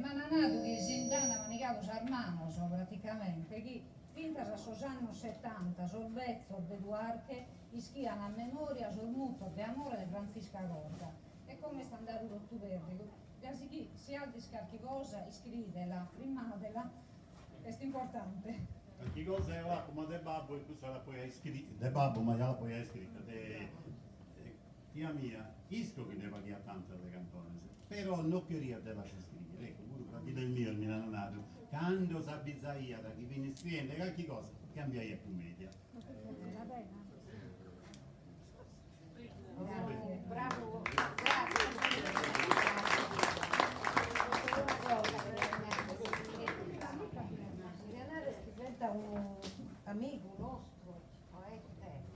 ma non hanno che si andano manicato armanos praticamente, che finta a sos anni 70, sul vezzo de Duarte, ischiano a memoria sul muto de amore di Francisca Corda. E come sta andando tutto verde? Quasi chi si ha di scarichi cosa, iscrivetela, primatela, questo è importante. Che cosa è là come De Babbo e questa la poi hai scritta, De Babbo ma la poi hai scritta, tia mia, isco che ne paghi a tanta le cantone, però non queria della si scrivere, ecco, pure il mio, il milanonato, quando si abbizzaglia da chi viene scrivendo qualche cosa, cambia a commedia. Bravo, Leonardo diventa un amico nostro,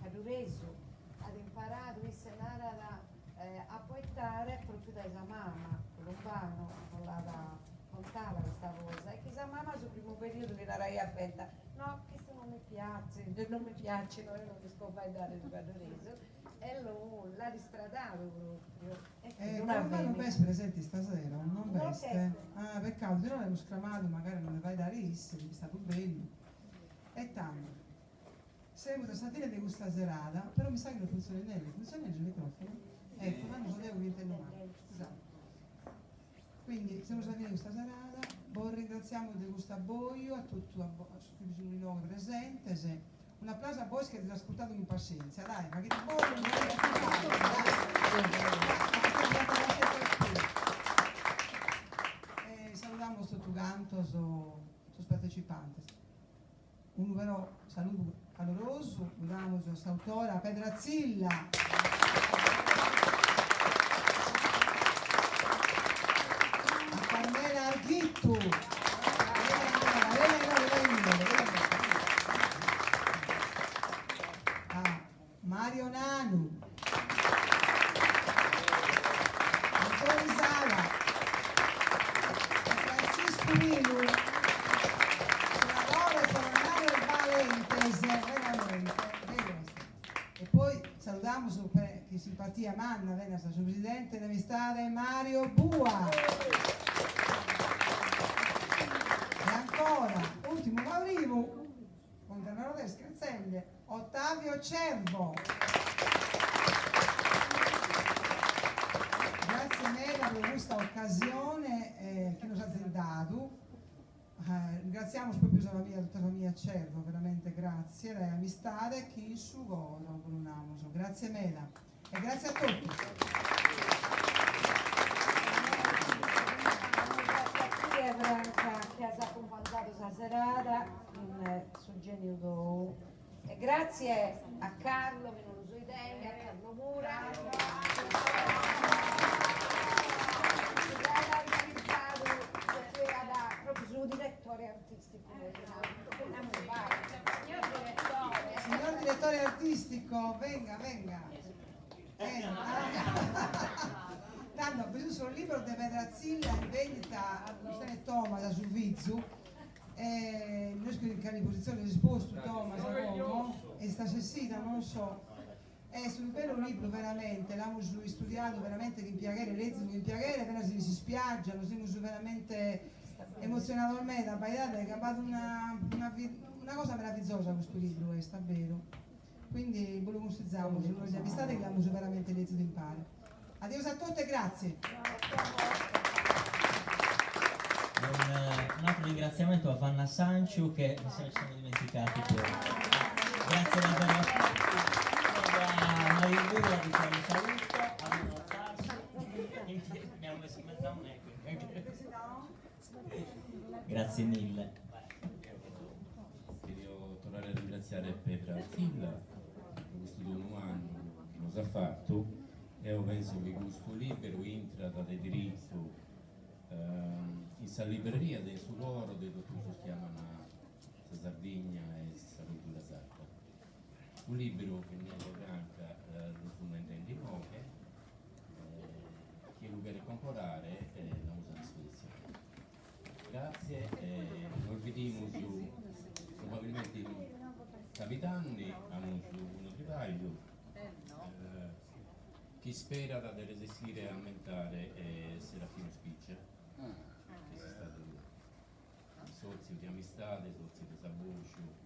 cadureso, ad imparato a insegnare a poettare proprio da sua mamma, Colombano, non la contava questa cosa, e che sua mamma sul primo periodo che la Rai avventa, no, questo non mi piace, non mi piace, no, io non riesco a dare il cadureso, e lo l'ha distradato proprio. Colombano veste presenti stasera, non veste? Ah, peccato, se no l'abbiamo scramato, magari non le vai da risse, perché è stato bello. E tanto. Siamo stamattina di questa serata, però mi sa che non funziona niente, funziona il microfono? Ecco, ma non potevo niente male, scusate. Quindi siamo stati di questa serata, ringraziamo di questo abboio a tutti i luoghi presenti. Un applauso a voi che avete ascoltato con pazienza, dai, ma che buono, salutiamo questo canto, sono partecipanti. Un vero saluto caloroso, vediamo questa autora Pedra Zilla. A Carmela Arghittu. A Mario Nanu. Antonio Sala. A Francisco Milu. E poi salutiamo che simpatia Manna, Venasa, suo presidente d'amistà Mario Bua. E ancora, ultimo ma primo, con Danilo delle Scherzelle, Ottavio Cervo. Grazie Mela per questa occasione che ci ha dato. Ringraziamo proprio tutta la famiglia Cervo, veramente grazie, lei amistade chi in su goro con un amuso. Grazie Mela e grazie a tutti. Grazie Branca che ha accompagnato questa serata sul genio do. E grazie a Carlo che non lo so idea, a Carlo Mura. Suo direttore artistico. Signor direttore artistico, venga. Tanto ho preso un libro di Pedra Zilla in vendita a Giuseppe Thomas su Vizzu. Noi scriviamo in posizione risposto Thomas a Roma e sta sessina non so. È sul vero libro veramente, l'abbiamo studiato veramente che in Piaghere, leggi in Piaghere, appena si spiaggia, lo siamo veramente emozionato a me da Baidate, è cambiato una cosa meravigliosa questo libro, è davvero. Quindi ve lo consigliamo, se noi siamo stati che l'abbiamo veramente letto di impare. Addio a tutti e grazie. Un altro ringraziamento a Vanna Sancio che mi sa che ci siamo dimenticati poi. Grazie davvero a Mario Burra di fare un saluto, a non alzarsi, abbiamo messo in mezzo a un eco. Grazie mille. Voglio tornare a ringraziare Pedra Zilla per questo dono anno che nos ha fatto e io penso che questo libro entra da diritto in questa libreria del suo coro dove tutti chiamano la Sardegna e Saluto la Sarda. Un libro che mi è branca lo strumento in ginocchio che lo vuole comprare la usa in Svezia. Grazie, noi vediamo su probabilmente i capitani hanno su uno trivaglio chi spera da resistere a aumentare Serafino Spiccia che è stato socio di amistà, socio di Sabocio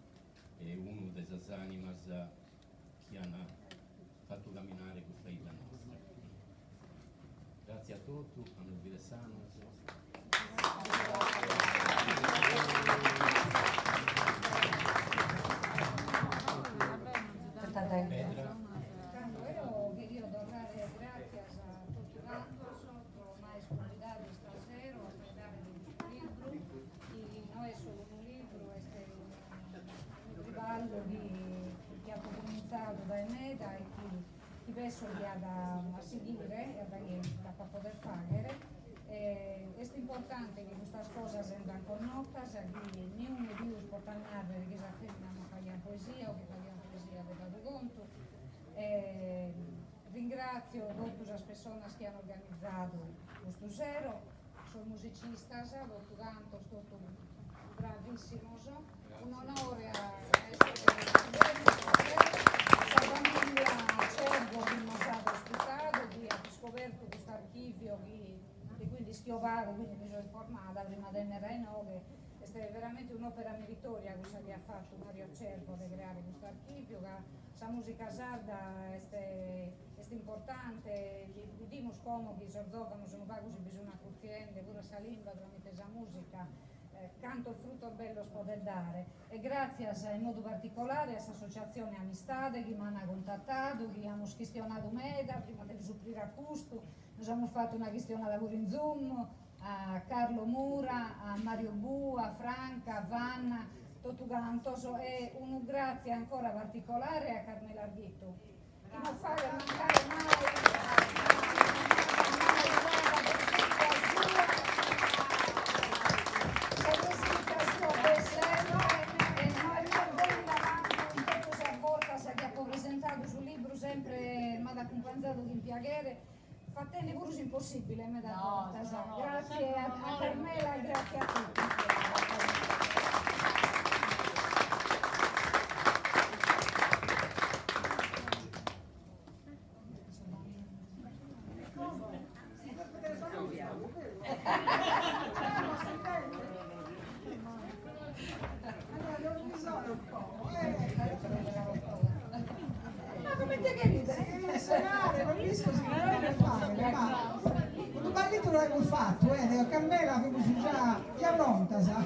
e uno delle animas che hanno fatto camminare questa vita nostra. Grazie a tutti, a noi vi Io quería dar gracias a tutti quantos, por mais convidados stasera, a pedare di adesso li ha da seguire, da poter fare. Es importante que estas cosas entran con notas, aquí ni un ni due può tornare che esa femmina non faccia poesia o che faccia poesia de dado conto. Ringrazio tutte le persone che hanno organizzato questo zero, sono musicistas, tutto canto, tutto bravissimo, un onore a essere la famiglia Cervo che mi ha ospitato, che ha scoperto questo archivio di cui schiovato, quindi mi sono informata prima di andare ai 9. È veramente un'opera meritoria questa che ha fatto Mario Cervo di creare questo archivio, la musica sarda è importante, gli dimos come che sorzovano sono così bisogna curtiende, pure la lingua tramite la musica, canto il frutto bello si può dare, e grazie in modo particolare a questa associazione Amistade che mi hanno contattato, che hanno questionato meta prima di supplire a questo, noi abbiamo fatto una questionata pure in Zoom, a Carlo Mura, a Mario Bu, a Franca, a Vanna, tutto canto, e un grazie ancora particolare a Carmela Arghetto, che non fa mancare presentato sul libro sempre mi ha accompagnato in piacere, fatene pure impossibile me da volta, grazie a Carmela e grazie a tutti. Fatto, Carmela, già pronta, sa?